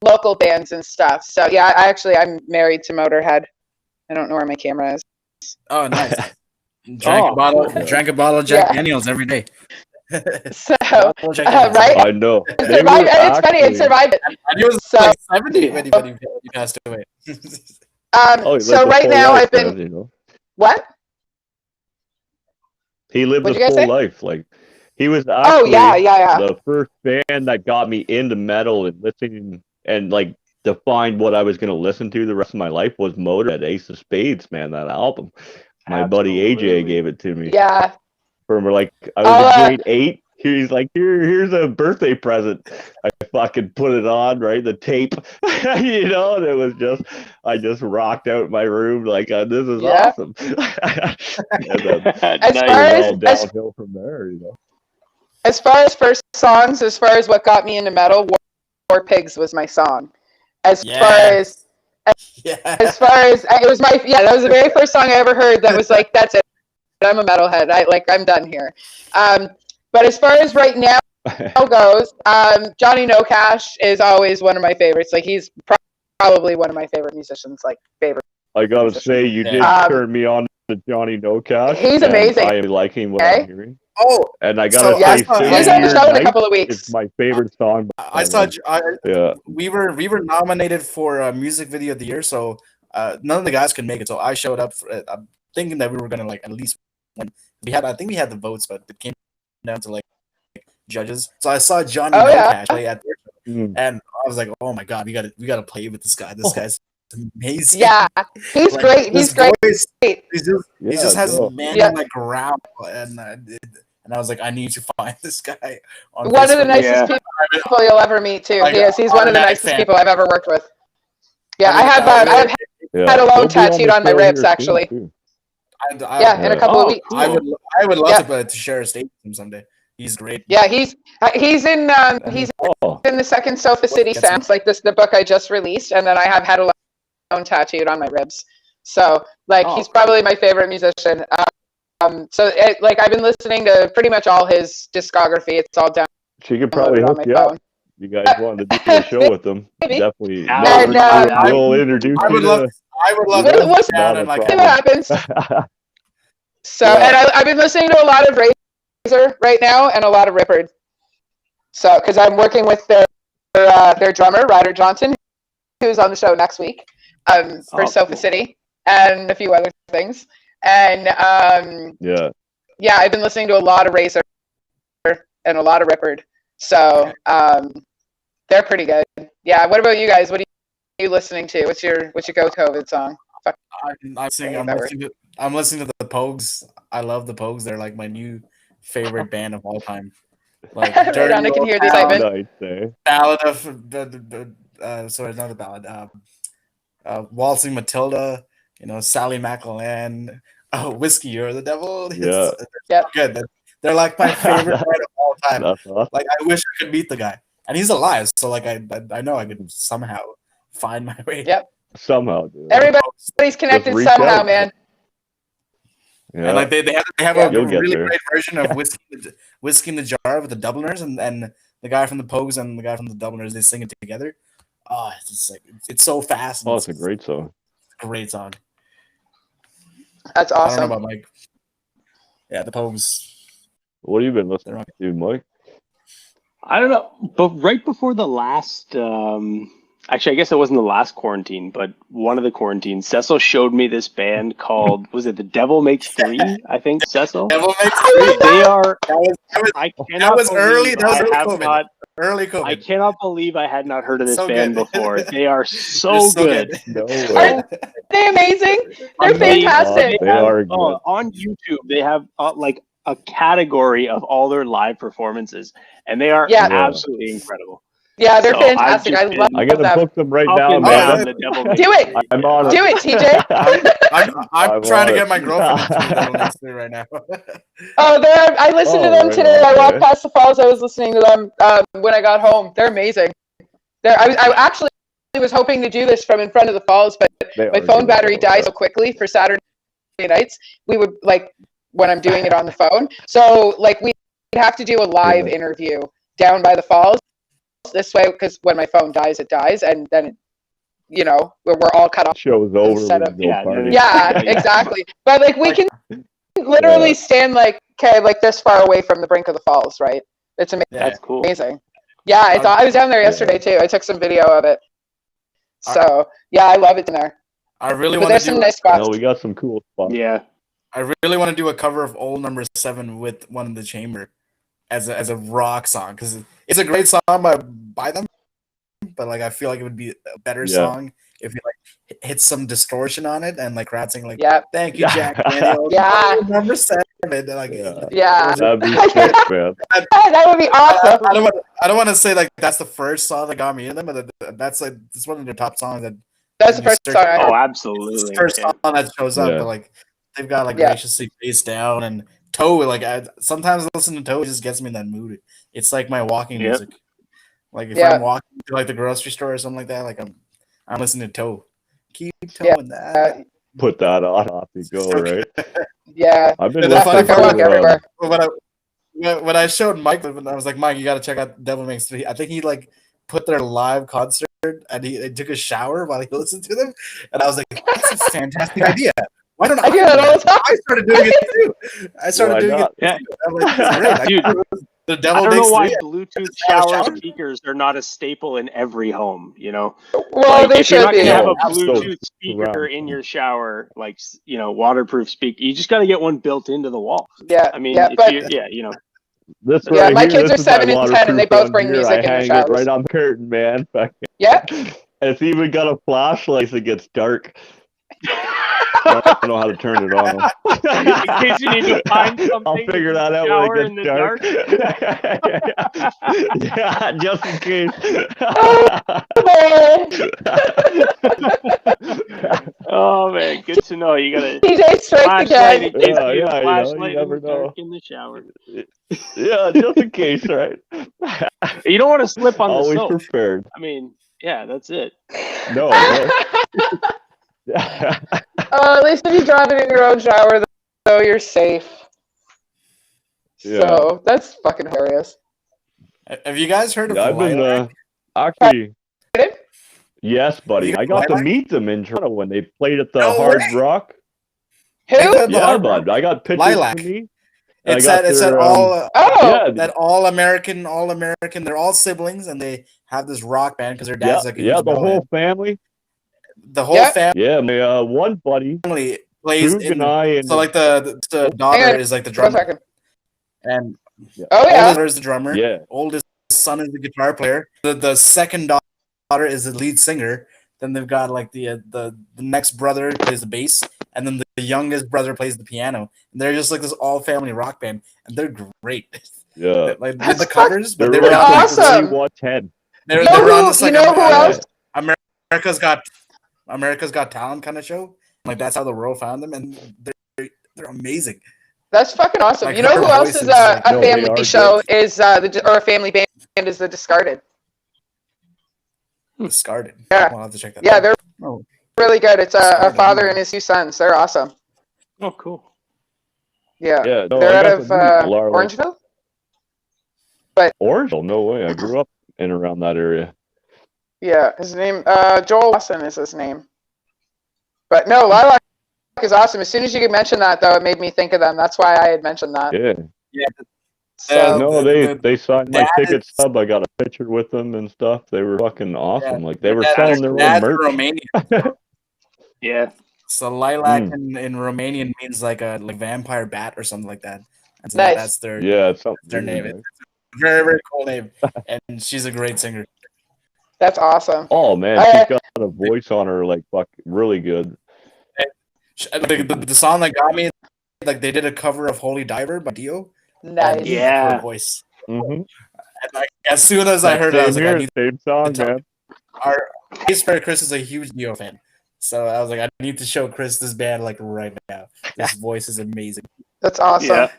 local bands and stuff. So yeah, I'm married to Motorhead. I don't know where my camera is. Oh, nice. Drank Oh, a bottle. cool. Drank a bottle of Jack Yeah. Daniels every day. So Bottle of Jack Daniels. right? I know. It They survived, were and it's funny, it actually- survived it. And he was So- like 70 when he passed away. Oh, he So lived a right full now life, I've been man, you know. what? He lived What'd a you guys full say? life. Like he was Oh actually yeah. the first band that got me into metal and listening and like defined what I was gonna listen to the rest of my life was Motorhead, Ace of Spades, man, that album. My buddy Absolutely. AJ gave it to me. Yeah. From like I was in grade 8. He's like, here's a birthday present. I fucking put it on, right? The tape, you know, and it was just, I just rocked out my room like, this is Yeah. awesome. And then As Nice. far it was all as downhill from there, you know. as far as first songs, as far as what got me into metal, War Pigs was my song. As far as Yeah. as far as it was my that was the very first song I ever heard that was like, that's it. I'm a metalhead. I'm done here. But as far as right now goes, Johnny No Cash is always one of my favorites. Like he's probably one of my favorite musicians. Like favorite. I gotta say, you did turn me on to Johnny No Cash. He's and amazing. I am liking what Okay. I'm hearing. Oh, And I gotta So, say, yeah, He's on the Savior show in a Night couple of is weeks. my favorite song. I saw. Yeah. We were nominated for a music video of the year, so none of the guys could make it. So I showed up. I'm thinking that we were gonna like at least win. I think we had the votes, but it came down to like judges. So I saw Johnny Oh, No yeah. Cash play at their show, Mm. and I was like, oh my god, we gotta play with this guy. This guy's amazing. Yeah, he's Like, great. his He's great. voice, he just has no. man Yeah. like growl, and I was like, I need to find this guy on One of the Facebook. nicest Yeah. people you'll ever meet too. Like, He's one of the automatic nicest fan. people I've ever worked with. Yeah, I mean, I have Yeah. Had a loan He'll be on tattooed the on my show ribs, here soon, actually. too. Yeah, in a couple of weeks. I would love Yeah. to share a stage with him someday. He's great. Yeah, he's in Oh, the second Sofa City Gets me. Sounds, like the book I just released, and then I have had a loan tattooed on my ribs. So like he's probably my favorite musician. Like I've been listening to pretty much all his discography. It's all down. she could probably on hook my you phone. up. You guys wanted to do a show with them. Maybe. Definitely. And, We'll introduce I would you love We'll- to we'll sit down and like See what happens. to. So, Yeah. and I've been listening to a lot of Razor right now and a lot of Rippard. So, because I'm working with their drummer, Ryder Johnson, who's on the show next week for Oh, Sofa cool. City and a few other things. And Yeah. yeah, I've been listening to a lot of Razor and a lot of Rippard. So they're pretty good. Yeah. What about you guys? What are you listening to? What's your go COVID song? I'm listening to the Pogues. I love the Pogues. They're like my new favorite band of all time. Like Right Dirty on, I can Old hear the Town, excitement. Nice, eh? Ballad of sorry, not the ballad. Waltzing Matilda. You know, Sally McElhan. Oh, Whiskey, You're the Devil. Yeah. Yep. Good. They're like my favorite band of all time. That's awesome. Like I wish I could meet the guy, and he's alive. So like I know I could somehow find my way. Yep. Somehow, dude. Everybody's connected reach somehow, out. man. Yeah. And like they have Yeah. a You'll get really there. great version of Whiskey in the Jar with the Dubliners, and the guy from the Pogues and the guy from the Dubliners, they sing it together. Oh, it's just like it's so fast. and Oh, it's a great song. great song. That's I don't awesome. know about Mike. Yeah, the Pogues. What have you been listening to, Mike? I don't know, but right before the last, actually, I guess it wasn't the last quarantine, but one of the quarantines, Cecil showed me this band called, was it The Devil Makes Three? I think, Cecil. Devil Makes Three. They are, That I cannot was early. believe That was I early have COVID. not, Early COVID. I cannot believe I had not heard of this So band good. before. They are They're so good. No way. Are they amazing? They're Amazing. fantastic. They are good. On YouTube, they have like a category of all their live performances, and they are Yeah. absolutely incredible. Yeah, they're So I've fantastic. just I love I gotta them. book them right Up now, and man. down the Devil Makes Do it. Three. I'm on Do it, TJ. I'm trying to on get it. my girlfriend into the Devil Makes Three right now. Oh, I listened to Oh, them right today. on, I walked okay. past the falls. I was listening to them when I got home. They're amazing. I actually was hoping to do this from in front of the falls, but They my are phone good, battery though, died so quickly for Saturday nights. We would like when I'm doing it on the phone. So like we'd have to do a live Yeah. interview down by the falls this way because when my phone dies, it dies, and then we're all cut off. Show's over. Instead We of- can go Yeah, party. Yeah, exactly. But like we can literally stand like this far away from the brink of the falls, right? It's That's cool. amazing. Yeah, I was down there yesterday too. I took some video of it. So yeah, I love it in there. I really But want there's to some do. nice spots. No, we got some cool spots. Yeah. I really want to do a cover of Old Number 7 with One in the Chamber as a rock song because it's a great song by them, but like I feel like it would be a better Yeah. song if you like hit some distortion on it and like Ratzing like Yeah, thank you Jack Daniels. Yeah. Old Number 7 like yeah. That'd be sick, man. That would be awesome. I don't want to say like that's the first song that got me into them, but that's like it's one of their top songs that That's the first song I Oh, heard. it's absolutely. the first Yeah. song that shows up. Yeah. But like they've got like Yeah. Graciously Face Down and Toe. Like sometimes I listen to Toe, it just gets me in that mood. It's like my walking Yep. music. Like if Yeah. I'm walking to like the grocery store or something like that, like I'm listening to Toe. Keep Yeah. towing that. Put that on, off you go, right? Yeah. I've been And the listening funny part I walk to, everywhere. When I showed Mike, when I was like, Mike, you got to check out Devil Makes Three. I think he like put their live concert and he took a shower while he listened to them, and I was like, that's a fantastic idea. Why don't I do that all the time. I started doing it too. I started Why doing not? it. Too. I'm like, that's great. Dude, The I Devil don't Makes know why Three. Bluetooth shower. shower speakers are not a staple in every home, you know? Well, Like, they if you're should not be. going to have a Absolutely. Bluetooth speaker Around. in your shower, like, waterproof speaker, you just got to get one built into the wall. Yeah. I mean, yeah, if but you, yeah, you know. This Yeah, right my here, kids this are is my 7 and 10 and they waterproof both one bring here. music I in their hang it showers. right on the curtain, man. yeah. It's even got a flashlight as it gets dark. I don't know how to turn it on. In case you need to find something. I'll figure that out shower when in it the gets dark. Yeah, just in case. Oh man, good to know. You got a TJ strike flashlight in again. case Yeah, you yeah, flashlight you never in the dark know. in the shower. Yeah, just in case, right? You don't want to slip on the Always soap. prepared. I mean, yeah, that's it. No. At least if you drop it in your own shower, though, you're safe. Yeah. So that's fucking hilarious. Have you guys heard of Yeah, I've been Lilac? actually. Pardon? Yes, buddy. I got to meet them in Toronto when they played at the No Hard way. Rock. Who? The Yeah, Hard bud. I got pictures Lilac. of me. It's I got that their, all Oh, Yeah, that all American. They're all siblings, and they have this rock band because their dad's like a yeah, huge the metalhead. whole family. The whole Yeah. family Yeah, my one buddy, plays Boog in. and I, and So like the daughter Hang on. is like the for a drummer, second. and Oh yeah. oldest is the drummer. yeah, Oldest son is the guitar player. The second daughter is the lead singer. Then they've got like the next brother plays the bass, and then the youngest brother plays the piano. And they're just like this all family rock band, and they're great. yeah. Like That's the covers, but They're they were on like, awesome. 110. they You were know on who- this you like know who else? America's Got Talent kind of show. Like that's how the world found them, and they're amazing. That's fucking awesome. Like, you know her who else voice is is like- a No, they family are show is or a family band is the Discarded. Discarded. Yeah. I'll have to check that. Yeah, out. they're Oh. really good. It's a Discarded, father yeah. and his two sons. They're awesome. Oh, cool. Yeah. Yeah, no, They're I out got of to meet Laura. Orangeville. Orangeville? No way. I grew up in around that area. Yeah, his name, Joel Lawson is his name. But no, Lilac is awesome. As soon as you mentioned that, though, it made me think of them. That's why I had mentioned that. Yeah. Yeah. So, No, they signed my dad ticket is- stub. I got a picture with them and stuff. They were fucking awesome. Like they were Dad- selling their own dad's merch. Romanian. Yeah. So lilac in Romanian means like a vampire bat or something like that. And so Nice. that's their Yeah, it's something. their name. weird, It's a very, very cool name. And she's a great singer. that's awesome. Oh man, I- she's got a voice on her like fuck really good. The song that got me, like they did a cover of Holy Diver by Dio. Nice. And Yeah. her voice. Mm-hmm. And like as soon as I heard it, I was like, I need same song, to- man. our his friend Chris is a huge Dio fan. So I was like, I need to show Chris this band like right now. This voice is amazing. That's awesome. Yeah.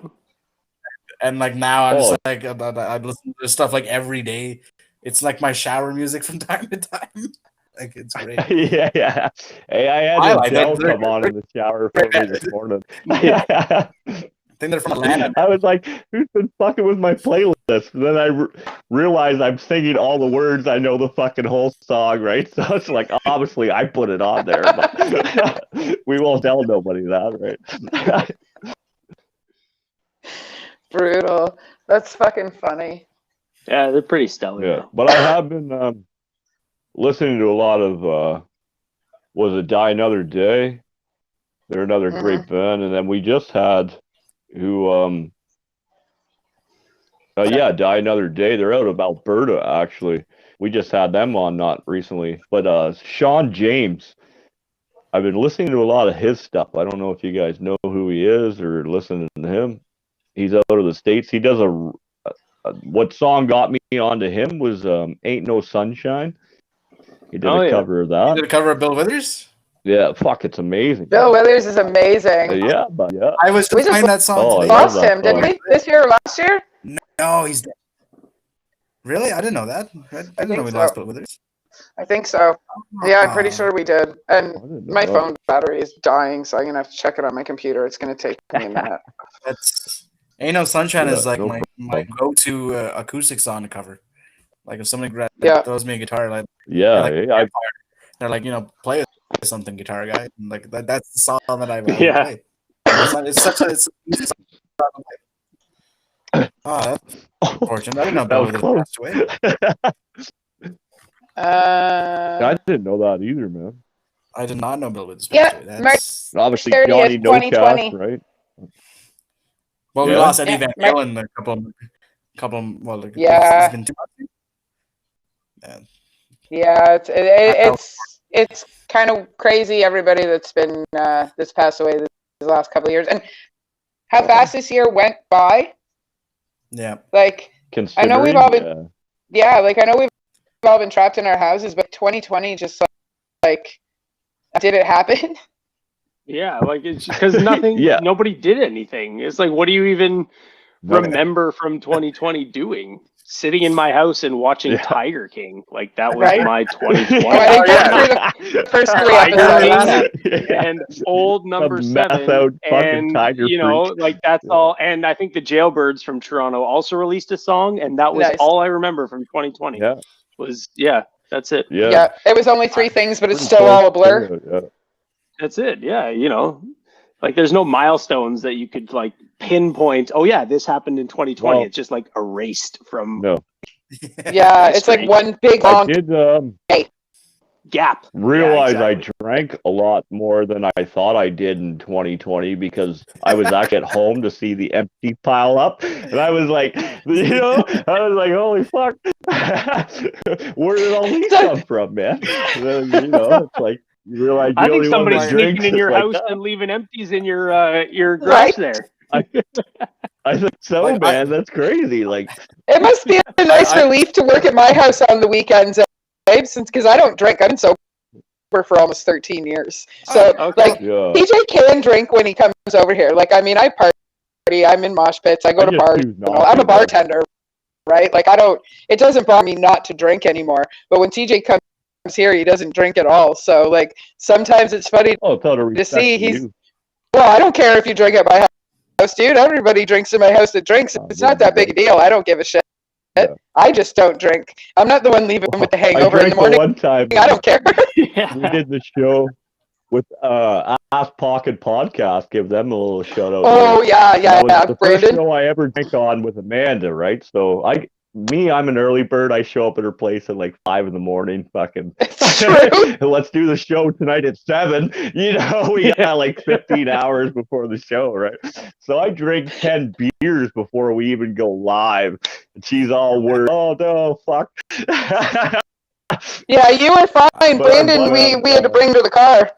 And like now I'm Oh. just like I listen to this stuff like every day. It's like my shower music from time to time. Like it's great. Yeah, yeah. Hey, I had Highlight, Adele they're- come on in the shower for me this morning. Yeah. I think they're from Atlanta. I was like, who's been fucking with my playlist? And then I realized I'm singing all the words. I know the fucking whole song, right? So it's like, obviously, I put it on there. But we won't tell nobody that, right? Brutal. That's fucking funny. Yeah, they're pretty stellar. Yeah. though. But I have been listening to a lot of, was it Die Another Day? They're another great band. And then we just had who, yeah, Die Another Day. They're out of Alberta, actually. We just had them on not recently. But Sean James, I've been listening to a lot of his stuff. I don't know if you guys know who he is or listening to him. He's out of the States. He does what song got me onto him was Ain't No Sunshine. He did a cover of that. Did a cover of Bill Withers? Yeah, fuck, it's amazing. Bill Withers is amazing. Yeah, but yeah. I was We just just playing that song Oh, today. I Lost love that him, didn't song. we? This year or last year? No, he's dead. Really? I didn't know that. I didn't know think we so. lost Bill Withers. I think so. Yeah, I'm pretty sure we did. And I didn't know my that. phone battery is dying, so I'm gonna have to check it on my computer. It's gonna take me a minute. That's Ain't No Sunshine Yeah, is like no my go-to acoustic song to cover. Like if somebody Yeah. throws me a guitar, like Yeah, like yeah, they're like, play something, guitar guy. And like that's the song that I Yeah. play. It's such a oh, that's unfortunate. I didn't know That Bill was Withers passed away. I didn't know that either, man. I did not know Bill Withers Yeah, passed away. That's Obviously, 30th, Johnny No 2020. Cash, right? well, we Yeah. lost Eddie Yeah, Van Mar- Halen a couple. Well, like, Yeah. it's been 2 months. Yeah. Yeah, it's kind of crazy. Everybody that's been that's passed away these last couple of years, and how fast this year went by. Yeah. Like I know we've all been Considering, yeah, like I know we've all been trapped in our houses, but 2020 just like did it happen? Yeah, like it's because nothing. Yeah. Nobody did anything. It's like, what do you even Right. remember from 2020 doing? Sitting in my house and watching Yeah. Tiger King. Like that was Right. my 2020. Oh, I think that's yeah. through the first 3 Tiger episodes. King Yeah. and old number Some meth 7 out fucking and Tiger you know freak. like that's Yeah. all. And I think the Jailbirds from Toronto also released a song, and that was Nice. all I remember from 2020. Yeah. Was that's it. Yeah. Yeah, it was only 3 things, but it's Pretty still close all a blur. to it, yeah. That's it. Yeah, like there's no milestones that you could like pinpoint. Oh yeah, this happened in 2020. Well- It's just like erased from No, Yeah, it's like History. one big I long. did gap. realize Yeah, exactly. I drank a lot more than I thought I did in 2020 because I was actually at home to see the empty pile up, and I was like, I was like, holy fuck, where did all these come from, man? And then, it's like you realize I you think only want somebody's to sneaking drink in your like house that. and leaving empties in your garage Right. there. I think so, Like, man. That's crazy. Like, It must be a nice I- relief to work at my house on the weekends, Abe, since because I don't drink. I've been sober for almost 13 years. So Oh, okay. like yeah. TJ can drink when he comes over here. Like I mean, I party. I'm in mosh pits. I go to just bars. choose You not know, I'm to, a bartender, right? Like I don't. It doesn't bother me not to drink anymore. But when TJ comes here, he doesn't drink at all. So like sometimes it's funny. Oh, it's out of respect see, to he's- you. Well, I don't care if you drink at my house, dude. Everybody drinks in my house that drinks. Oh, It's not that big a deal. I don't give a shit. Yeah. I just don't drink. I'm not the one leaving with the hangover in the morning. One time. I don't care. Yeah. We did the show with Ass Pocket Podcast. Give them a little shout out. Oh yeah, that was the Brandon. first show I ever drank on with Amanda, right? So I'm an early bird. I show up at her place at like 5 a.m. Fucking, It's true. let's do the show tonight at 7. You know, we got like 15 hours before the show, right? So I drink 10 beers before we even go live, and she's all worried. Oh no, fuck. Yeah, you were fine, Brandon. We had to bring to the car.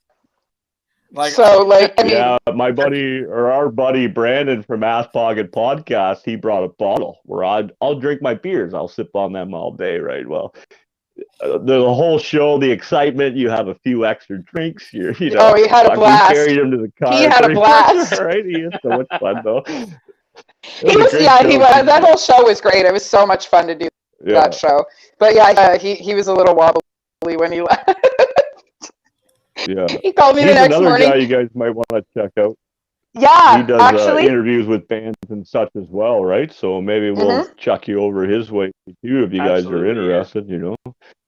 Like, So like, I mean, Yeah, our buddy Brandon from Ass Pocket Podcast, he brought a bottle where I'll drink my beers. I'll sip on them all day, right? Well, the whole show, the excitement, you have a few extra drinks. You know. Oh, he had a blast. We carried him to the car. He had a blast. Right? He had so much fun, though. he was that whole show was great. It was so much fun to do that show. But yeah, he was a little wobbly when he left. Yeah. He called me the He's next another morning. guy you guys might want to check out. Yeah, He does actually. interviews with bands and such as well, right? So maybe we'll chuck you over his way too if you guys are interested, you know.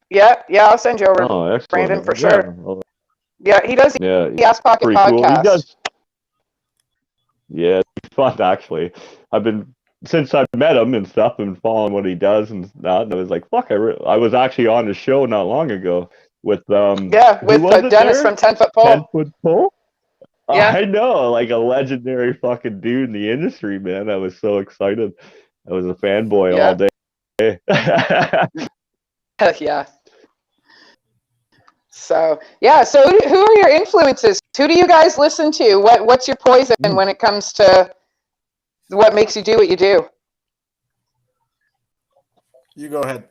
Yeah, I'll send you over, Oh, excellent. Brandon, for Yeah. sure. Well, Yeah, he does yeah, the Ass Pocket pretty podcast. cool. He does. Yeah, it's fun actually. Since I've met him and stuff and following what he does and that, and I was like, fuck, I was actually on the show not long ago with with Dennis Dennis from 10 Foot Pole. 10-Foot Pole. Yeah. I know, like a legendary fucking dude in the industry, man. I was so excited. I was a fanboy all day. Yeah. So who are your influences? Who do you guys listen to? What's your poison when it comes to what makes you do what you do? you go ahead.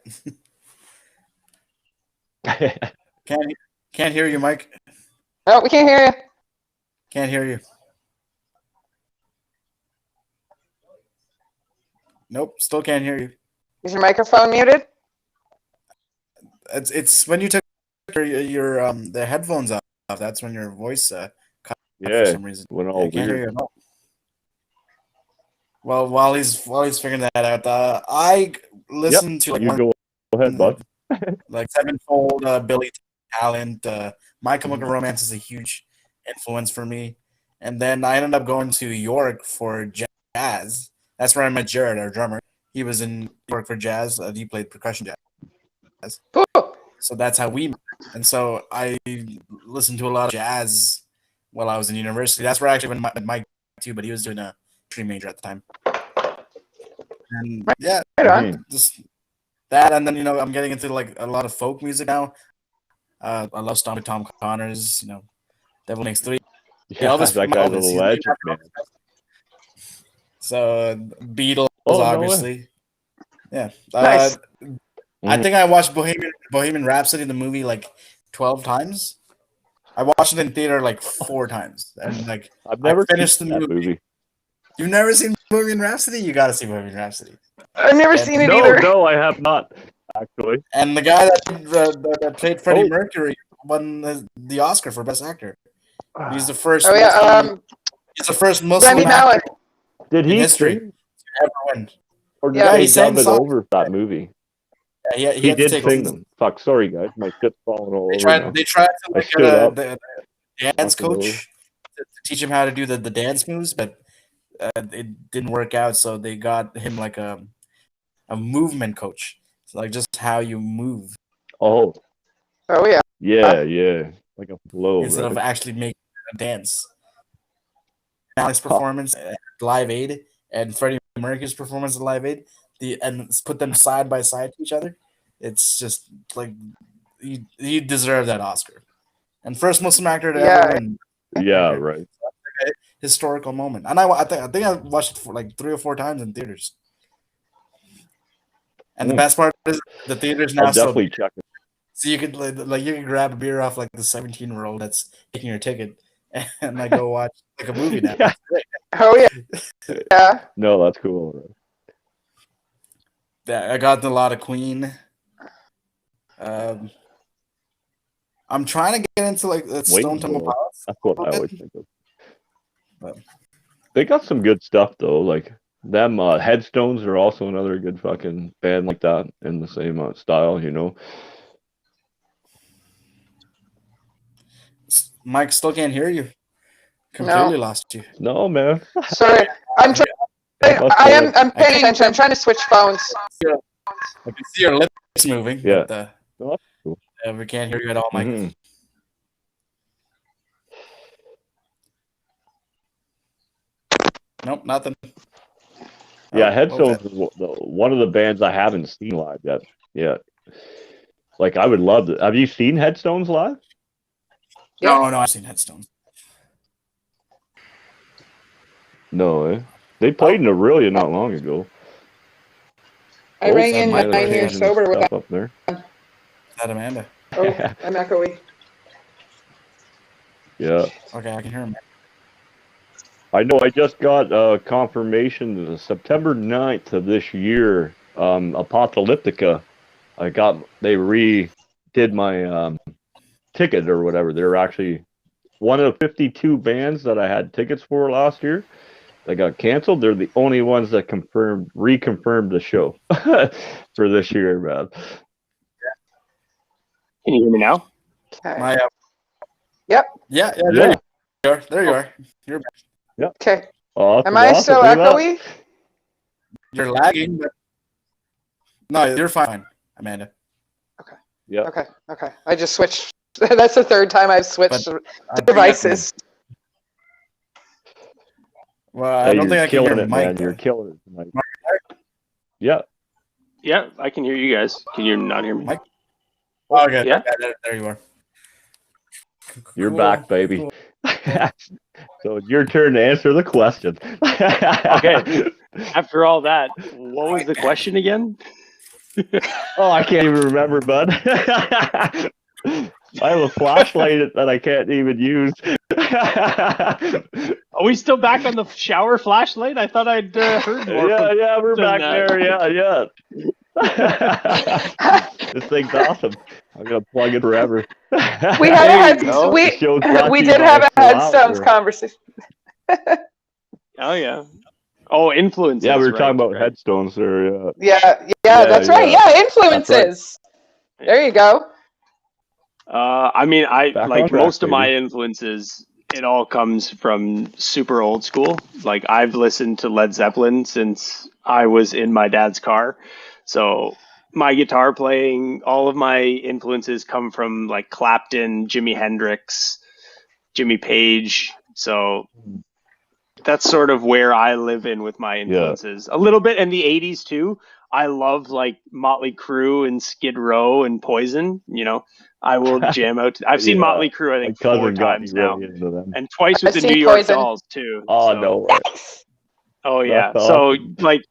Can't hear you, Mike. Oh, we can't hear you. Can't hear you. Nope, still can't hear you. Is your microphone muted? It's when you took your the headphones off. That's when your voice cut for some reason. Went I all can't hear you weird. at all. Well, while he's figuring that out, I listen to like You go ahead, bud. like Sevenfold, Billy Talent, My Chemical Romance is a huge influence for me. And then I ended up going to York for jazz. That's where I met Jared, our drummer. He was in York for jazz. He played percussion jazz. Cool. So that's how we met. And so I listened to a lot of jazz while I was in university. That's where I actually met Mike too, but he was doing a history major at the time. And yeah, Right on. just that, and then I'm getting into like a lot of folk music now. I love Stomping Tom Connors, Devil Makes Three. Yeah, Elvis, that guy's a Elvis, legend, man. So Beatles, Oh, no obviously. Yeah. Nice. I think I watched Bohemian Rhapsody, the movie, like 12 times. I watched it in theater like 4 times, and like I've never finished seen the that movie. You've never seen Bohemian Rhapsody? You got to see Bohemian Rhapsody. I've never seen it No, either. no, I have not actually. And the guy that played Freddie Mercury won the Oscar for Best Actor. He's the first. Oh yeah, he's the first Muslim Rami actor Malek. Did in he history sing, to ever win. or did Yeah, they he sang dub it songs. over that movie? Yeah, He had to did take sing lessons. them. Fuck, sorry guys, my shit's falling all They over tried. now. They tried to I like stood up. the dance Fucking coach to teach him how to do the dance moves, but it didn't work out. So they got him like a movement coach, so like just how you move Oh, Oh yeah. yeah, like a flow. instead of Right? actually making a dance. Alex performance at Live Aid and Freddie Mercury's performance at Live Aid, and put them side by side to each other. It's just like you deserve that Oscar. And first Muslim actor to ever win. Yeah, right. Historical moment. And I think I watched it for like 3 or 4 times in theaters. And the best part is the theaters now I'll definitely check it. so you could like you can grab a beer off like the 17-year-old that's taking your ticket and like go watch like a movie now. Yeah. Oh yeah. Yeah. No, that's cool. Right? Yeah, I got a lot of Queen. I'm trying to get into like Stone Temple Pilots. That's what I bit. always think of. But- They got some good stuff though. Like Them Headstones are also another good fucking band like that in the same style, you know. Mike, still can't hear you. Completely lost you. No, man. Sorry, I'm trying. I'm paying attention. I'm trying to switch phones. I can see your lips moving. Yeah. But, Oh, that's cool. we can't hear you at all, Mike. Mhm. Nope, nothing. Yeah, Oh, Headstones okay. is one of the bands I haven't seen live yet. Yeah. Like, I would love to. Have you seen Headstones live? No, I've seen Headstones. No, eh? They played in Aurelia not long ago. I rang in Mike 9 years sober with that. Up there. Is that Amanda? Oh, I'm echoey. Yeah. Okay, I can hear him. I know I just got confirmation that September 9th of this year, Apocalyptica, they redid my ticket or whatever. They're actually one of the 52 bands that I had tickets for last year. They got canceled. They're the only ones that reconfirmed the show for this year, man. Can you hear me now? Okay. My, Yep. Yeah, Yeah. there you are. There you are. You're back. Okay. Awesome, Am I still look at that. echoey? You're lagging, but no, you're fine, Amanda. Yeah. Okay. I just switched. That's the third time I've switched devices. Well, I Hey, don't think you're I can hear killing it, Mike. man. You're killing it tonight. Yeah. Yeah, I can hear you guys. Can you not hear me? Mike? Oh, okay. Yeah. There you are. You're Cool, back, baby. cool. So it's your turn to answer the question. Okay. After all that, what was the question again? Oh, I can't even remember, bud. I have a flashlight that I can't even use. Are we still back on the shower flashlight? I thought I'd heard more. Yeah, we're from back that. there. Yeah. This thing's awesome. I'm gonna plug it forever. We had There you go. we did have a Headstones conversation. Oh yeah. Oh, influences. Yeah, we were right, talking about right. Headstones there. Yeah, Yeah, that's right. yeah. Yeah, influences. There you go. I mean, Back on like track, most of my baby. influences. It all comes from super old school. Like I've listened to Led Zeppelin since I was in my dad's car. So my guitar playing, all of my influences come from like Clapton, Jimi Hendrix, Jimmy Page. So that's sort of where I live in with my influences. A little bit in the 80s too. I love like Motley Crue and Skid Row and Poison, you know. I will jam out. I've seen Yeah. Motley Crue, I think, My cousin 4 got times me now. really into them. And twice with I've the seen New York Poison. Dolls too. Oh, so- no way. Oh yeah. That's So awesome. like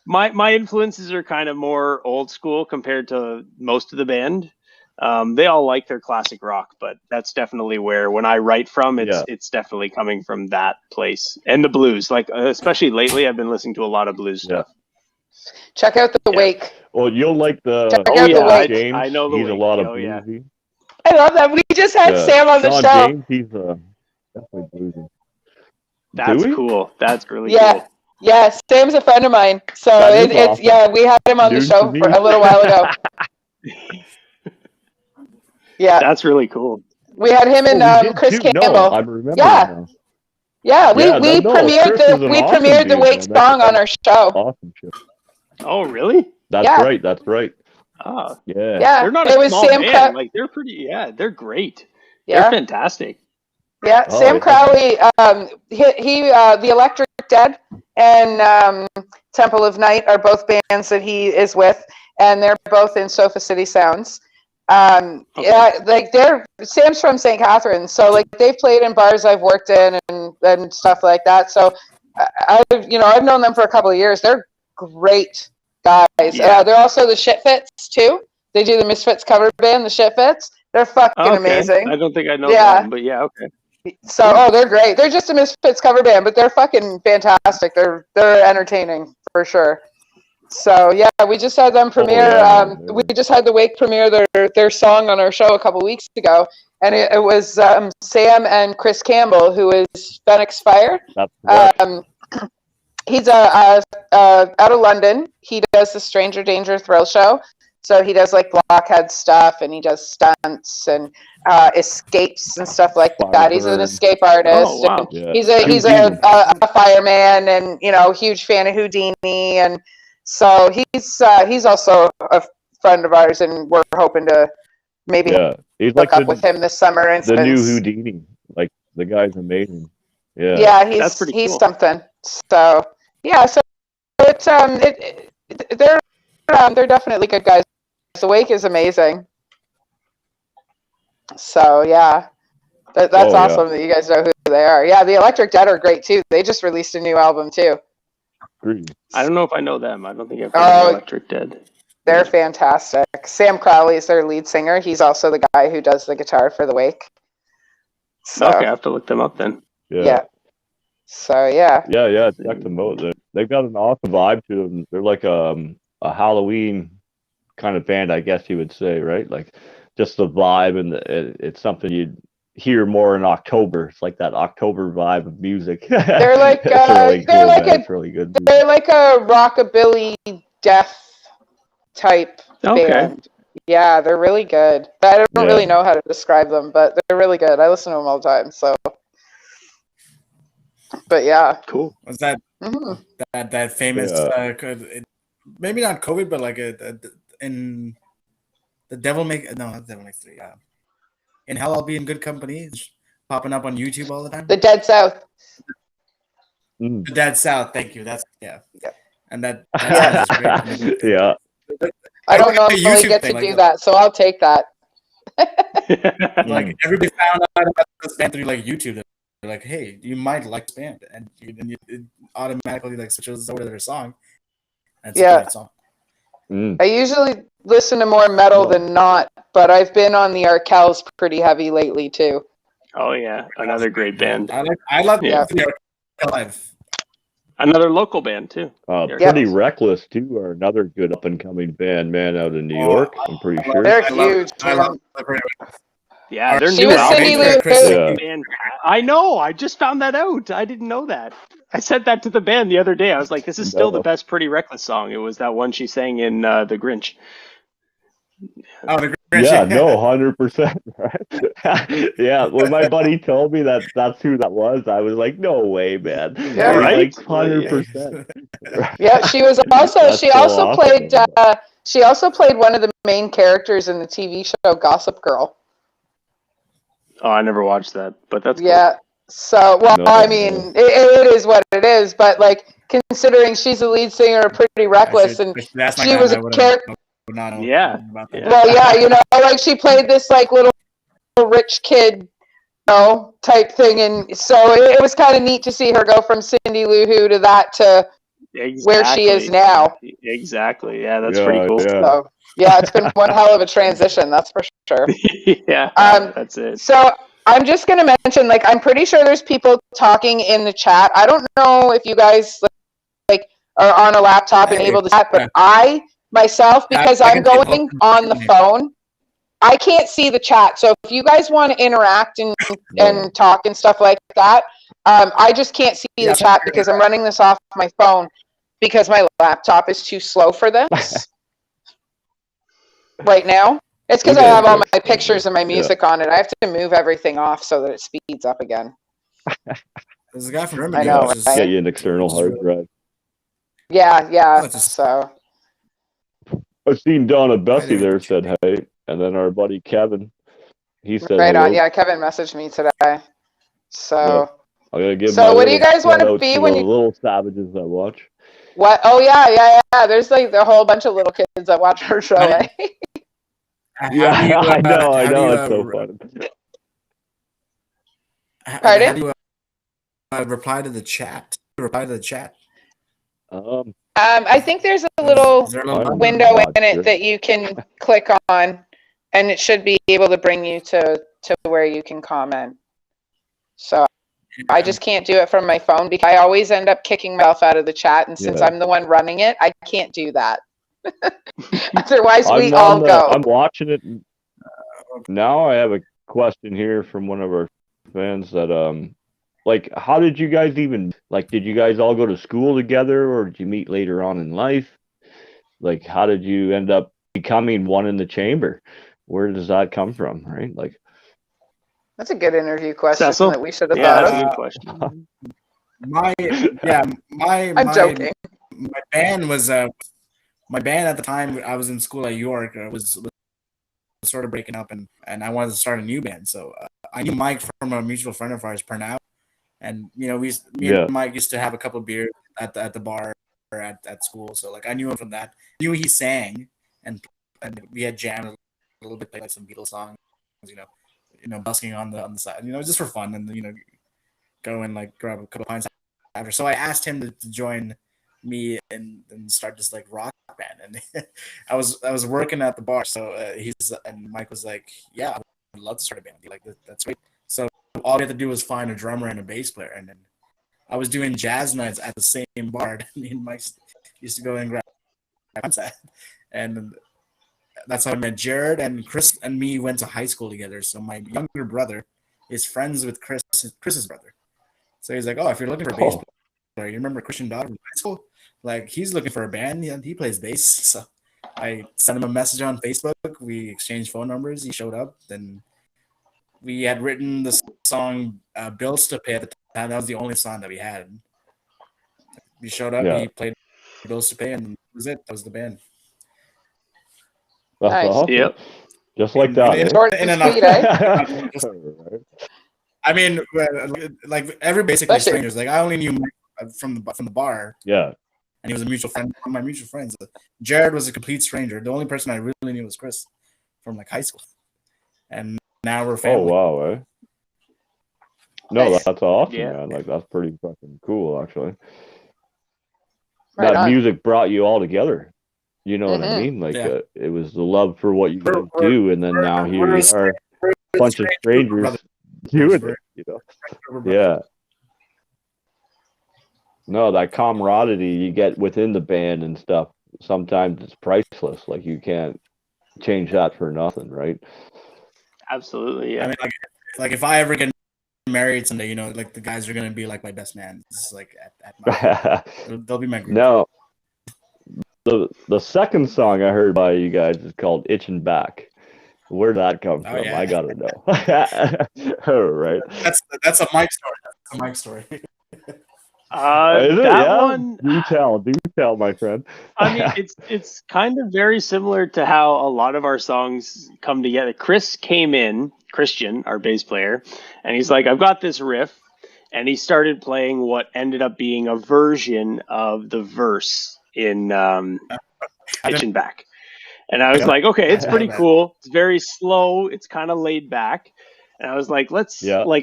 my influences are kind of more old school compared to most of the band. They all like their classic rock, but that's definitely where when I write from, it's definitely coming from that place. And the blues, like especially lately, I've been listening to a lot of blues stuff. Check out the Wake. Well, you'll like the Check Oh out the yeah, Wake. James. I know the He's a Wake. lot of Oh, yeah. bluesy. I love that. We just had Sam on the Sean show. James, he's definitely bluesy. That's Do we? cool. That's really Yeah. cool. Yeah, Sam's a friend of mine. So That is it's awesome. yeah, we had him on the News show to me. for a little while ago. Yeah, That's really cool. we had him and Oh, we did Chris too? No, Campbell. I'm remembering Yeah. now. Yeah, we Yeah, we no, premiered Chris is an awesome the dude, Wake man. That's song on our show. Awesome shit. Oh really? That's Yeah. right. That's right. Ah, Yeah. Yeah, they're not it a was small Sam band. Crow- Like they're pretty. Yeah, they're great. Yeah, They're fantastic. yeah. Oh, Sam yeah. Crowley, he the Electric Dead and Temple of Night are both bands that he is with, and they're both in Sofa City Sounds. Okay. Yeah, like Sam's from St. Catharines, so like they've played in bars I've worked in and stuff like that. So I've known them for a couple of years. They're great guys. Yeah. They're also the Shitfits too. They do the Misfits cover band, the Shitfits. They're fucking Okay. amazing. I don't think I know Yeah. them, but yeah, okay. So they're great. They're just a Misfits cover band, but they're fucking fantastic. They're entertaining for sure. So yeah, we just had them premiere. yeah, man. We just had the Wake premiere their song on our show a couple weeks ago, and it was Sam and Chris Campbell, who is Phoenix Fire. That's right. He's out of London. He does the Stranger Danger Thrill Show. So he does like blockhead stuff, and he does stunts and escapes and stuff like that. He's an escape artist. Oh, wow. Yeah. He's a fireman, and huge fan of Houdini, and so he's also a friend of ours, and we're hoping to maybe he's hook up with him this summer. And the new Houdini. Like, the guy's amazing. Yeah. Yeah, That's pretty he's cool. something. So yeah, so it's they're definitely good guys. The Wake is amazing. So yeah, that's awesome that you guys know who they are. Yeah, the Electric Dead are great too. They just released a new album too. I don't know if I know them. I don't think I've heard of Electric Dead. They're fantastic. Sam Crowley is their lead singer. He's also the guy who does the guitar for the Wake. So, Okay, I have to look them up then. Yeah. So yeah. Yeah, check them out. They've got an awesome vibe to them. They're like a Halloween kind of band, I guess you would say, right? Like, just the vibe, and it's something you'd hear more in October. It's like that October vibe of music. They're like it's really good. They're like a rockabilly death type band. Yeah, they're really good. I don't really know how to describe them, but they're really good. I listen to them all the time. So, but yeah, cool. Was that that famous? Maybe not COVID, but like in the Devil Makes not Devil Makes Three. In Hell, I'll Be in Good Company. It's popping up on YouTube all the time. The Dead South. The Dead South. Thank you. That's and that sounds great. Yeah. I don't normally get to do that, so I'll take that. Like, everybody found out about this band through like YouTube. They're like, "Hey, you might like this band," and then it automatically like switches over to their song. And it's a great song. I usually listen to more metal than not, but I've been on the Arkells pretty heavy lately too. Oh yeah, another great band. I love the Arkells live. Another local band too. Pretty Reckless too are another good up and coming band, man, out in New York. I'm pretty sure they're huge. Yeah, their she new was album. Cindy Lou. I know. I just found that out. I didn't know that. I said that to the band the other day. I was like, "This is still the best Pretty Reckless song." It was that one she sang in The Grinch. Oh, the Grinch. Yeah, no, 100%. Right? Yeah, when my buddy told me that's who that was, I was like, "No way, man!" Yeah, right, like 100%. Yeah, she was also she also played one of the main characters in the TV show Gossip Girl. Oh, I never watched that, but that's cool. Yeah. So, I mean, it is what it is, but like, considering she's the lead singer of Pretty Reckless, and she was a character. Yeah. Well, yeah, like she played this like little rich kid, type thing, and so it was kind of neat to see her go from Cindy Lou Who to that to where she is now. Exactly. Yeah, that's pretty cool. Yeah. So, yeah, it's been one hell of a transition, that's for sure. Yeah, that's it. So I'm just going to mention, like, I'm pretty sure there's people talking in the chat. I don't know if you guys like are on a laptop and able to chat, but I myself, because I'm going on the phone, I can't see the chat. So if you guys want to interact and talk and stuff like that, I just can't see the chat because I'm running this off my phone because my laptop is too slow for this right now. It's because I have all my pictures and my music on it. I have to move everything off so that it speeds up again. There's a guy from Remedy. I know, Just get you an external hard drive. Yeah. So I've seen Donna Bessie there said hey, and then our buddy Kevin, he said right hello. on. Yeah, Kevin messaged me today. So I'm gonna give so what do you guys want to be when you little savages I watch? What? Oh yeah. There's like a whole bunch of little kids that watch her show. Eh? Yeah, I know. It's so fun. Pardon? How do you reply to the chat? I think there's a little window in it sure. that you can click on, and it should be able to bring you to where you can comment. So I just can't do it from my phone because I always end up kicking myself out of the chat, and since I'm the one running it, I can't do that. Otherwise, we all go. I'm watching it now. I have a question here from one of our fans that like, how did you guys even, like, did you guys all go to school together, or did you meet later on in life? Like, how did you end up becoming one in the chamber? Where does that come from, right? Like, That's a good interview question Cecil? that we should have Yeah, thought that's of. a good question. I'm joking. My band was my band at the time. I was in school at York. Was sort of breaking up, and I wanted to start a new band. So I knew Mike from a mutual friend of ours, Pranav, and me and Mike used to have a couple of beers at the bar or at school. So like I knew him from that. Knew he sang, and we had jammed a little bit, like some Beatles songs, busking on the side, just for fun, and go and like grab a couple pints after. So I asked him to join me and start this like rock band, and I was working at the bar, so and Mike was like, yeah, I'd love to start a band. Like that's great. So all we had to do was find a drummer and a bass player, and then I was doing jazz nights at the same bar. Me and Mike used to go and grab pints at, and that's how I met Jared. And Chris and me went to high school together. So my younger brother is friends with Chris's brother. So he's like, oh, if you're looking for a bass player, you remember Christian Dodd from high school? Like, he's looking for a band. Yeah, he plays bass. So I sent him a message on Facebook. We exchanged phone numbers. He showed up. Then we had written the song Bills to Pay at the time. That was the only song that we had. We showed up. Yeah. He played Bills to Pay, and that was it. That was the band. That's Nice. awesome. Yep. Just like that. eh? Short and sweet, eh? I mean, like every basically Especially- strangers. Like I only knew Mike from the bar, Yeah. and he was a mutual friend. One of my mutual friends. Jared was a complete stranger. The only person I really knew was Chris from like high school, and now we're Oh, family. wow. Eh? No, Nice. that's awesome, Yeah. man. Like, that's pretty fucking cool, actually. Right That on. music brought you all together. You know what I Mhm. mean? Like, Yeah. it was the love for what you guys We're- do, and then now here we're you are, a bunch of strangers brothers. doing We're- it. You know? Yeah. No, that camaraderie you get within the band and stuff, sometimes it's priceless. Like, you can't change that for nothing, right? Absolutely. I Yeah. mean, like if I ever get married someday, like the guys are gonna be like my best man. It's like at my they'll be my group. No, the second song I heard by you guys is called "Itching Back." Where'd that come Oh, from? yeah. I gotta know. All right. That's a Mike story. That's a Mike story. Is it? That Yeah? one, Do tell, my friend. I mean, it's kind of very similar to how a lot of our songs come together. Christian, our bass player, and he's like, I've got this riff, and he started playing what ended up being a version of the verse in Itchin' Back. And I was like, okay, it's pretty cool. It's very slow. It's kind of laid back. And I was like,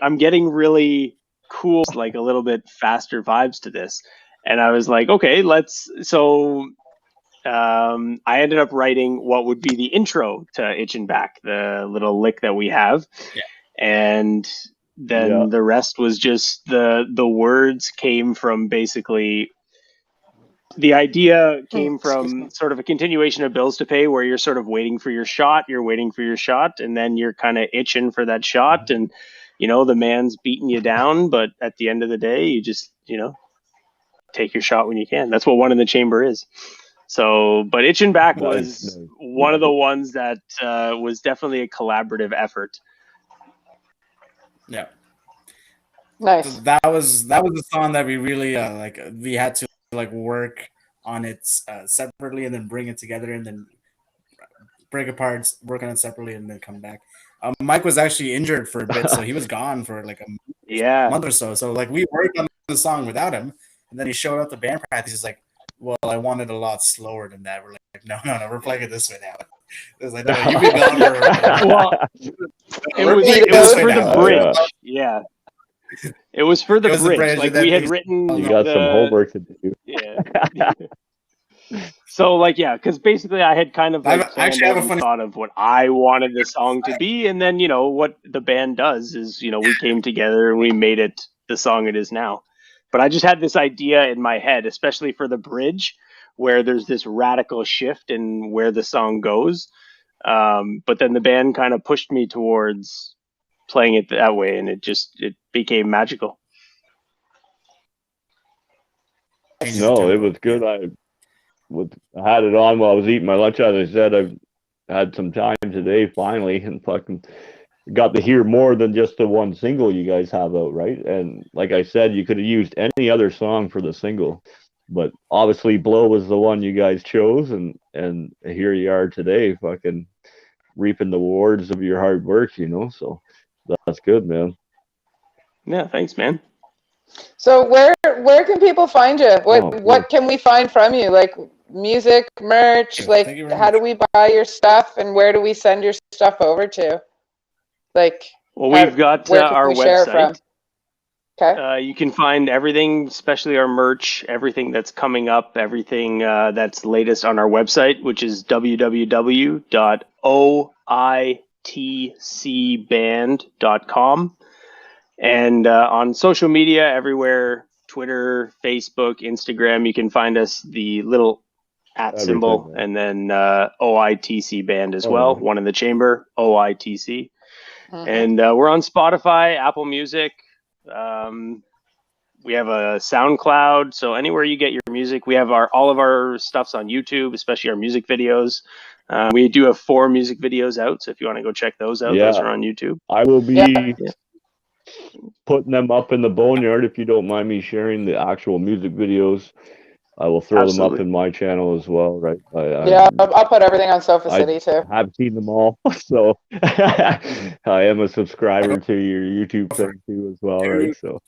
I'm getting really cool, like a little bit faster vibes to this. And I was like, okay, I ended up writing what would be the intro to Itchin' Back, the little lick that we have. Yeah. And then the rest was just the words came from basically the idea came from sort of a continuation of Bills to Pay, where you're sort of waiting for your shot, and then you're kind of itching for that shot, and the man's beating you down, but at the end of the day, you just take your shot when you can. That's what One in the Chamber is. So, but Itchin' Back was one of the ones that was definitely a collaborative effort. Yeah. Nice. That was the song that we really we had to work on it separately and then bring it together and then break apart, work on it separately and then come back. Mike was actually injured for a bit, so he was gone for like a month or so. So we worked on the song without him, and then he showed up to band practice. He's like, "Well, I wanted a lot slower than that." We're like, "No, we're playing it this way now." It was like, "No, you've been gone for." Well, it was for the bridge. Yeah. It was for the bridge. Like we had written. You got some homework to do. Yeah. So because basically I had kind of thought of what I wanted the song to be, and then what the band does is we came together and we made it the song it is now. But I just had this idea in my head, especially for the bridge, where there's this radical shift in where the song goes. But then the band kind of pushed me towards playing it that way, and it became magical. changes No, the it tempo. was good. I had it on while I was eating my lunch. As I said, I've had some time today finally, and fucking got to hear more than just the one single you guys have out, right? And like I said, you could have used any other song for the single, but obviously Blow was the one you guys chose, and here you are today, fucking reaping the rewards of your hard work, you know. So that's good, man. Yeah, thanks, man. So where can people find you? Oh, What can we find from you? Like music, merch, like Thank you very how much. do we buy your stuff and where do we send your stuff over to? Like Well, how- we've got where can our we share it website. from? Okay. You can find everything, especially our merch, everything that's coming up, everything that's latest on our website, which is www.oitcband.com. And on social media, everywhere, Twitter, Facebook, Instagram, you can find us the little at Everything, symbol, man. and then OITC band as well, one in the chamber, OITC. Mhm. And we're on Spotify, Apple Music. We have a SoundCloud. So anywhere you get your music, we have all of our stuff's on YouTube, especially our music videos. We do have 4 music videos out. So if you want to go check those out, those Yeah. are on YouTube. I will be Yeah. putting them up in the boneyard if you don't mind me sharing the actual music videos. I will throw them up Absolutely. in my channel as well, right? Yeah, I'll put everything on Sofa I City too. have seen them all, so I am a subscriber to your YouTube thing too as well, right? So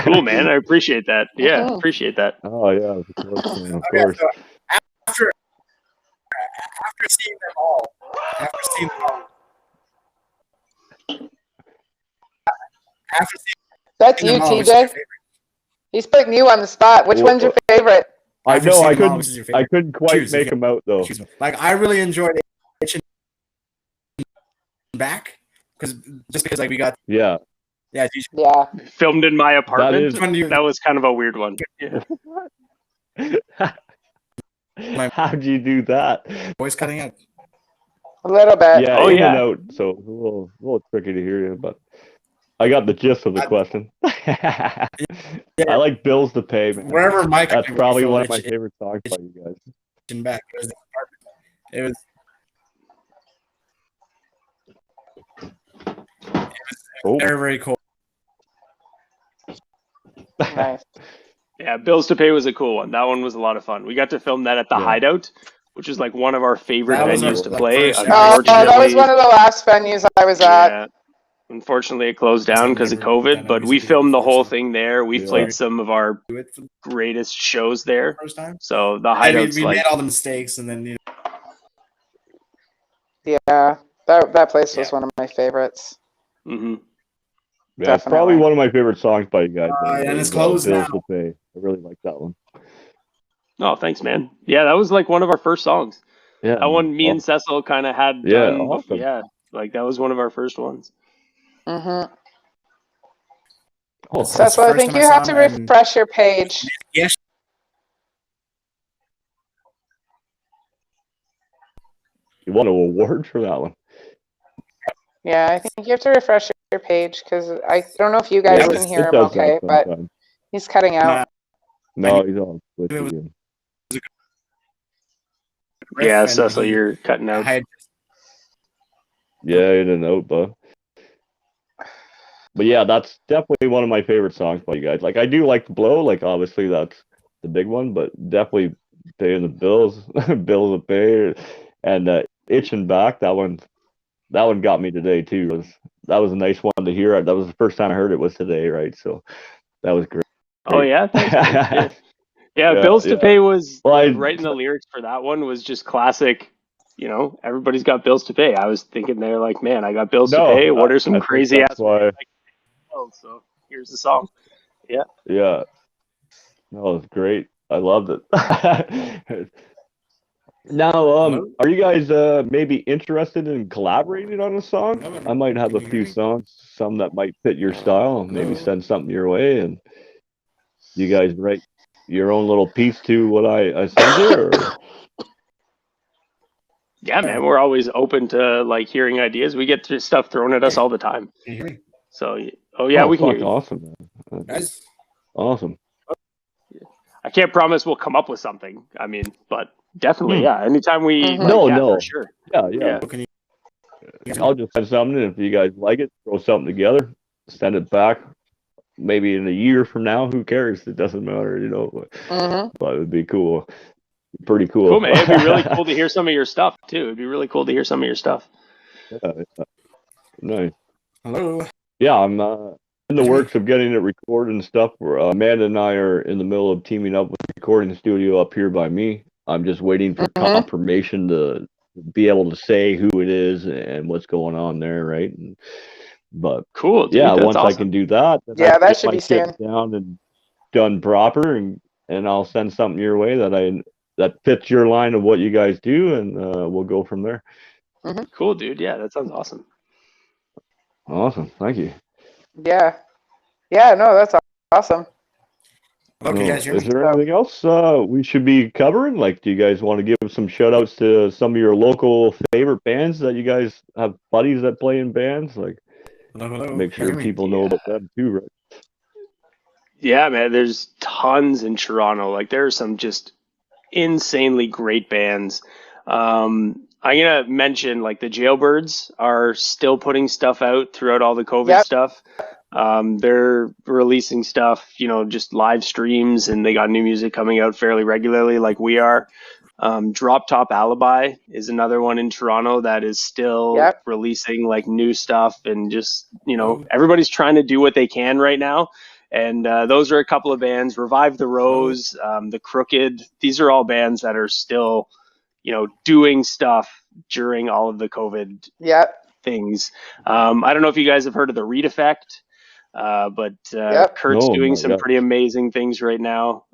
Cool, man. I appreciate that. Yeah, Mhm. appreciate that. Oh yeah, of course, man, of Okay, course. so after seeing them all, That's you, which is your TJ. favorite? He's putting you on the spot. Which one's your favorite? I After know seeing I them all, which is your favorite? couldn't quite Choose, make okay. them out though. Excuse me. Like I really enjoyed Itching Back because like we got Yeah, DJ. Yeah. Filmed in my apartment. is- Which one do you That was kind of a weird one. Yeah. how'd you do that? voice cutting out? A little bit. Yeah, Oh, in yeah. and out, so it's a little tricky to hear you, but I got the gist of the question. I like Bills to Pay, man. Wherever Mike, That's probably one of my Itching favorite songs by you guys. Back. It was the apartment. Oh, Very, very cool. Nice. Yeah, Bills to Pay was a cool one. That one was a lot of fun. We got to film that at the Yeah. Hideout, which is like one of our favorite That was venues our, to like, play. first- That was one of the last venues I was at. Yeah. Unfortunately, it closed down because of Never done COVID, a but we music video filmed the before, whole so- thing there. We Yeah. played some of our Do it for the greatest shows there. first time. So the And Hideout's we like, made all the mistakes, and then Yeah. That place was Yeah. one of my favorites. mhm. yeah, it's probably Definitely. one of my favorite songs by you guys. and it's closed Bills now. to Pay. I really like that one. Oh, thanks, man. Yeah, that was like one of our first songs. Yeah, That one, me and Cecil kind of had Yeah, done. awesome. Yeah, like that was one of our first ones. Mm-hmm. Oh, That's Cecil, the I first think time you I have saw to him, and- refresh your page. Yes. you won an award for that one. Yeah, I think you have to refresh your page because I don't know if you guys Yeah, can hear it him does that okay, but sometimes. he's cutting out. No, he's on split It was- again. riff, Yeah, and Cecil, he you're cutting out. had Yeah, in and out, but yeah, that's definitely one of my favorite songs by you guys. Like I do like the Blow, like obviously that's the big one, but definitely Paying the Bills, Bills to Pay, and Itching Back. That one got me today too. That was a nice one to hear. That was the first time I heard it was today, right? So that was great. Oh yeah, thanks, man. Yeah. Yeah, Yeah, Bills to yeah. Pay was Well, writing the lyrics for that one was just classic. You know, everybo's got bills to pay. I was thinking there, like, man, I got bills to pay. What are some I think crazy that's ass why. ways I can pay bills? So here's the song. Yeah, no, it was great. I loved it. Now, are you guys maybe interested in collaborating on a song? I might have a few songs, some that might fit your style. Maybe send something your way, and you guys write your own little piece to what I send you. Or? Yeah, man, we're always open to like hearing ideas. We get stuff thrown at us all the time. Can you hear me? So, oh yeah, we can hear fuck, you. awesome, man. Guys, Awesome. I I can't promise we'll come up with something. I mean, but definitely, Hmm. yeah. Anytime we Mhm. No. for sure. Yeah. Yeah. Can you- I'll just send something. If you guys like it, throw something together, send it back. Maybe in a year from now, who cares? It doesn't matter, Mhm. But it'd be cool. Pretty cool. Cool, man. It'd be really cool to hear some of your stuff too. It'd be really cool to hear some of your stuff. Yeah, nice. Hello. Yeah, I'm in the works of getting it recorded and stuff. Amanda and I are in the middle of teaming up with a recording studio up here by me. I'm just waiting for Mhm. confirmation to be able to say who it is and what's going on there, right? But Cool, dude. yeah, That's once I awesome. can do that, then I Yeah, can that get should my be shit soon. down and done proper, and I'll send something your way that fits your line of what you guys do, and we'll go from there. Cool, dude. Yeah, that sounds awesome. Awesome, thank you. Yeah. Yeah, no, that's awesome. Hello, can you guys hear Is me? there anything else we should be covering? Like, do you guys want to give some shout outs to some of your local favorite bands that you guys have buddies that play in bands? Like, Hello. make Can you sure hear me? people know about them too, right? Yeah, man. There's tons in Toronto. Like there are some just insanely great bands. I'm gonna mention like the Jailbirds are still putting stuff out throughout all the COVID Yep. stuff. They're releasing stuff, just live streams, and they got new music coming out fairly regularly, like we are. Drop Top Alibi is another one in Toronto that is still Yep. releasing like new stuff, and just everybody's trying to do what they can right now. And those are a couple of bands. Revive the Rose, The Crooked. These are all bands that are still, doing stuff during all of the COVID Yep. things. I don't know if you guys have heard of the Reed Effect, but Yep. Kurt's No, doing not some yet. pretty amazing things right now,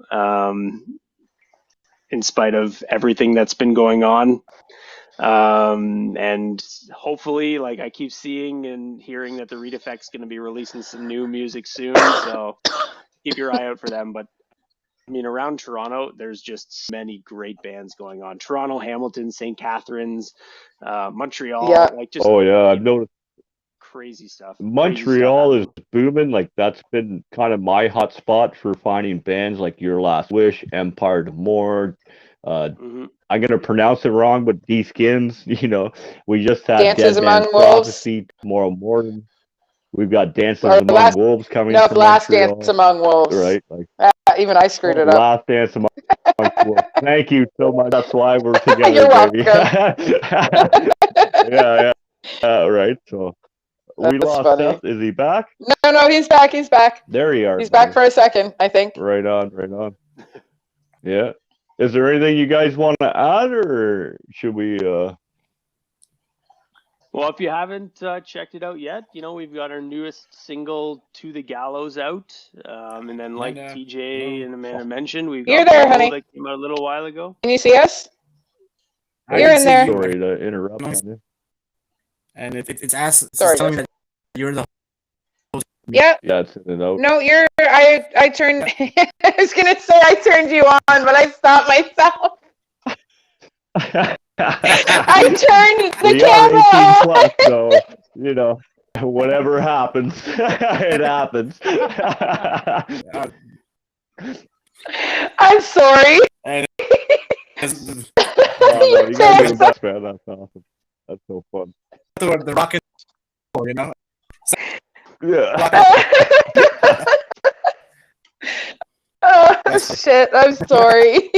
in spite of everything that's been going on. And hopefully, like I keep seeing and hearing that the Reed Effect's going to be releasing some new music soon, so keep your eye out for them. But I mean, around Toronto, there's just many great bands going on. Toronto, Hamilton, St. Catharines, Montreal, Yeah. like just Oh yeah, I've noticed crazy stuff. Montreal is booming. Like that's been kind of my hot spot for finding bands like Your Last Wish, Empire D'Amour. Mhm. I'm gonna pronounce it wrong, but D Skins. We just had Dances Dead Man's Among Wolves. Prophecy tomorrow morning. We've got Dances Or Among Last- Wolves coming No, from Last Montreal, Dance Among Wolves. right? Like Even I screwed it up. Last Dance Among Wolves. Thank you so much. That's why we're together, You're baby. welcome. yeah, right. So we That's lost funny. Seth. Is he back? No, he's back. He's back. There you are. He's back for a second, I think. Right on. Yeah. Is there anything you guys want to add, or should we? Well, if you haven't checked it out yet, we've got our newest single, To the Gallows, out. And then, like Amanda, TJ and Amanda mentioned, we've You're got there, Bolo honey. that came out a little while ago. Can you see us? I You're can in see there. you, Sorry to interrupt. No. And it's asked. It's Sorry, telling me guys. that you're the. Yeah. Yeah, it's in and out. No, I turned. I was gonna say I turned you on, but I stopped myself. I turned the We are camera 18 on. plus, so whatever happens, it happens. I'm sorry. And Oh, no, you gotta be the best, man. That's awesome. That's so fun. the rocket, Yeah. Oh shit! I'm sorry.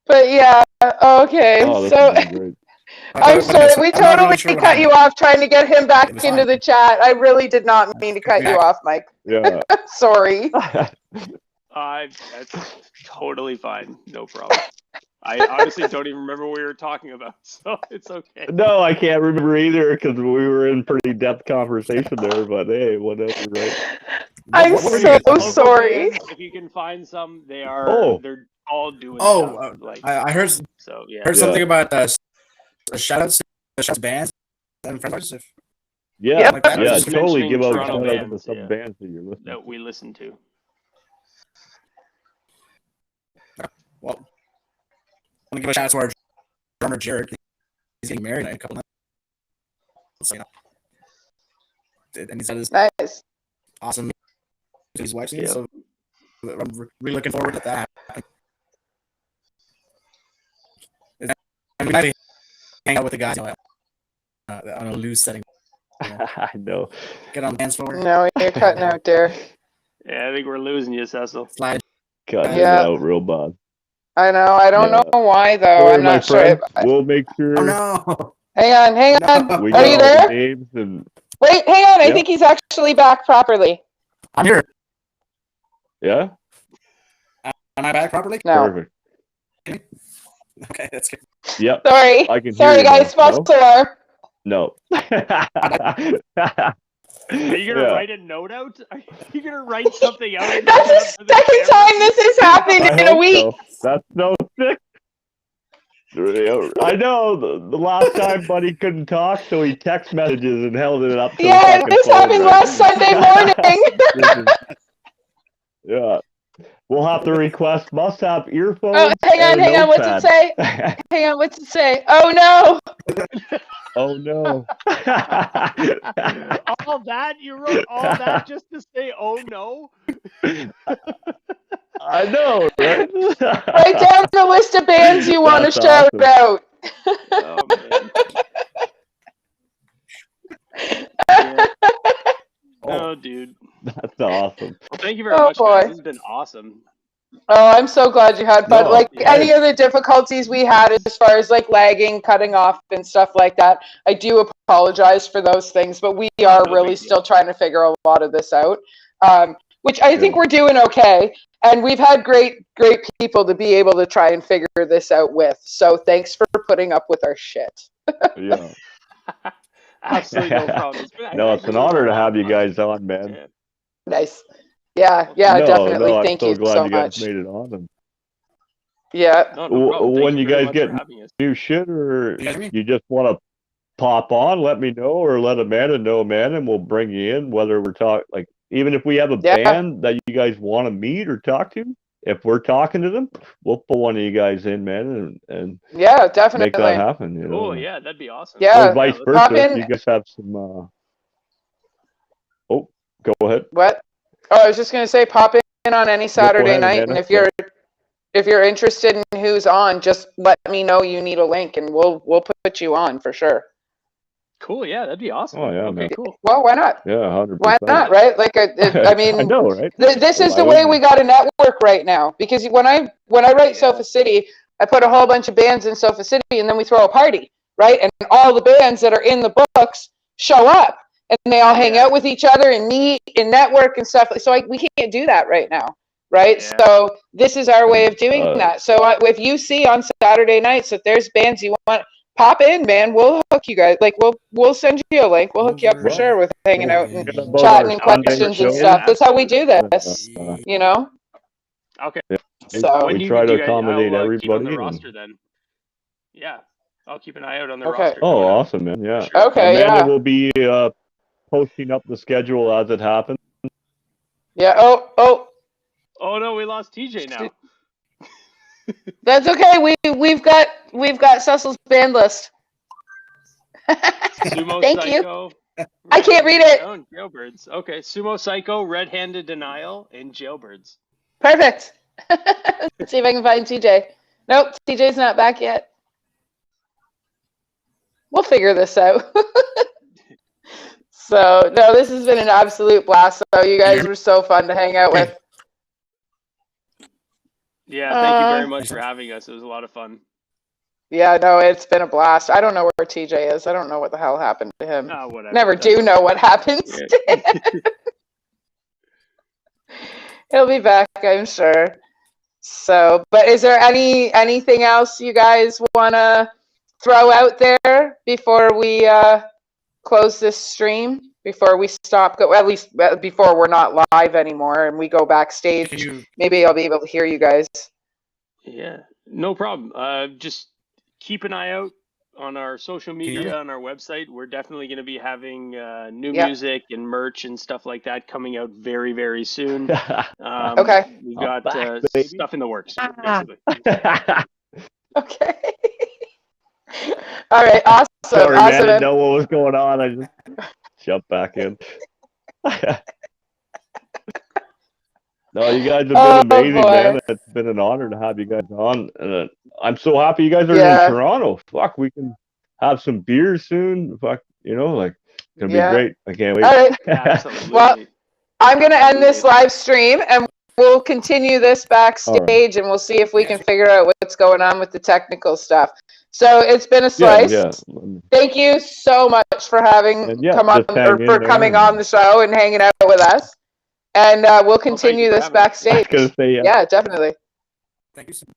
But yeah, okay. Oh, this So is great. I'm sorry. We I'm not totally really sure what cut you happened. off trying to get him back It was into fine. the chat. I really did not mean to cut you Yeah. off, Mike. Yeah. Sorry. That's totally fine. No problem. I honestly don't even remember what we were talking about, so it's okay. No, I can't remember either because we were in pretty depth conversation there. But hey, whatever, right? I'm What were you so guys- Local sorry. bands, if you can find some, they're all doing Oh, stuff. Like, I heard so yeah. heard Yeah. something about shout outs to bands and friends. Yeah, Yep. Like that. yeah, Just totally mentioning give out Toronto shout outs to bands, some yeah. bands that you're listening That we listen to. Well, I want to give a shout out to our drummer Jared. He's getting married in a couple months. So, and he's got his Nice. awesome his wife soon, Yeah. so I'm really looking forward to that. And we might be hang out with the guys on a loose setting. I know. Get on the dance floor, No, you're cutting out there. Yeah, I think we're losing you, Cecil. slide. Cutting Yeah. it out real bad. I know. I don't Yeah. know why though. Sorry, I'm my not sure. friend. We'll make sure Oh no! Hang No. on. we Are got you all there? the names and Wait, hang on. I Yeah. think he's actually back properly. I'm here. yeah. Am I back properly? No. Perfect. Okay, that's good. Yep. Sorry. I can hear Sorry, you guys. now. False alarm. No. Are you gonna Yeah. write a note out? Are you gonna write something out? And That's hold it up the to the second camera? time this has happened I in a hope week. so. That's no sick. I know the last time Buddy couldn't talk, so he text messages and held it up to the Yeah, fucking this phone, happened right? last Sunday morning. Yeah. We'll have to request must have earphones. Oh, hang and on, a hang on. What's it say? notepad. Hang on, what's it say? Oh no. Oh no. All that? You wrote all that just to say, oh no? I know, right? Write down the list of bands you want to That's shout awesome. out. Oh, man. Yeah. Oh, dude. That's awesome. Well, thank you very Oh, much, boy. guys. This has been awesome. Oh, I'm so glad you had fun. No, Like yeah. any of the difficulties we had as far as like lagging, cutting off and stuff like that, I do apologize for those things, but we are No really big deal. still trying to figure a lot of this out. Which I think Yeah. we're doing okay. And we've had great people to be able to try and figure this out with. So thanks for putting up with our shit. Yeah. Absolutely no problem. It's been, No, it's an actually honor been a to lot have of you fun. guys on, man. Yeah. Nice. Yeah, no, definitely. No, I'm Thank so you glad so you guys much. made it on. And Yeah. No, no problem. Thank when you very guys much get for having us. new shit, or You guys hear me? you just want to pop on, let me know, or let Amanda know, Amanda, and we'll bring you in. Whether we're talking, like, even if we have a Yeah. band that you guys want to meet or talk to, if we're talking to them, we'll pull one of you guys in, man, and Yeah, make definitely. that happen. You know, Cool. Yeah, that'd be awesome. Yeah. or vice let's- versa. Pop If in. you guys have some, oh, go ahead. What? Oh, I was just gonna say, pop in on any Saturday ahead, night, Amanda. and if you're interested in who's on, just let me know you need a link, and we'll put you on for sure. Cool. Yeah, that'd be awesome. Oh, yeah, Okay, man. cool. Well, why not? Yeah, 100%. Why not? Right? Like, I mean, I know, right? this is Why the way wouldn't we you? got to network right now. Because when I write Yeah. Sofa City, I put a whole bunch of bands in Sofa City, and then we throw a party, right? And all the bands that are in the books show up, and they all hang Yeah. out with each other and meet and network and stuff. So we can't do that right now, right? Yeah. So this is our way of doing Uh, that. So if you see on Saturday nights that there's bands you want, pop in, man. We'll hook you guys. Like we'll send you a link. We'll hook you up for Well, sure with hanging out and Forget about chatting our and Sunday questions and shows. stuff. That's how we do this, Uh, you know? Okay. So, When we do you try do to you guys- accommodate I'll, keep on everybody. the and- roster then. Yeah, I'll keep an eye out on the Okay. roster. Oh, coming up. awesome, man! Yeah. Sure. Okay, Amanda yeah. will be posting up the schedule as it happens. Yeah. Oh, Oh no, we lost TJ now. that's okay. We've got Cecil's band list. Sumo Thank you. Psycho. I can't read it. Oh, and Jailbirds. Okay, Sumo Psycho, Red-Handed Denial, and Jailbirds. Perfect. Let's see if I can find TJ. Nope, TJ's not back yet. We'll figure this out. So, no, this has been an absolute blast. So, you guys were so fun to hang out with. Yeah, thank you very much for having us. It was a lot of fun. Yeah, no, it's been a blast. I don't know where TJ is. I don't know what the hell happened to him. Whatever. Never do know what happens Yeah. to him. He'll be back, I'm sure. So, but is there anything else you guys want to throw out there before we close this stream? Before we stop, at least before we're not live anymore and we go backstage. Can you Maybe I'll be able to hear you guys. Yeah, no problem. Just keep an eye out on our social you hear me? media, on our website. We're definitely going to be having new Yep. music and merch and stuff like that coming out very, very soon. Okay. We've I'm got back, baby. stuff in the works, basically. Okay. All right. Awesome. Sorry, man. I didn't Awesome. know what was going on. I just jumped back in. No, you guys have been Oh, amazing, boy. man. It's been an honor to have you guys on. I'm so happy you guys are Yeah. in Toronto. Fuck, we can have some beers soon. Fuck, like it's gonna be Yeah. great. I can't wait. All right. Absolutely. Well, I'm going to end this Absolutely. live stream, and we'll continue this backstage, and we'll see if we can figure out what's going on with the technical stuff. So it's been a slice. Yeah. Thank you so much for having And yeah, come on just hang or in for there coming and- on the show and hanging out with us. And we'll continue for this having us. I was backstage. gonna say Yeah, definitely. Thank you so much.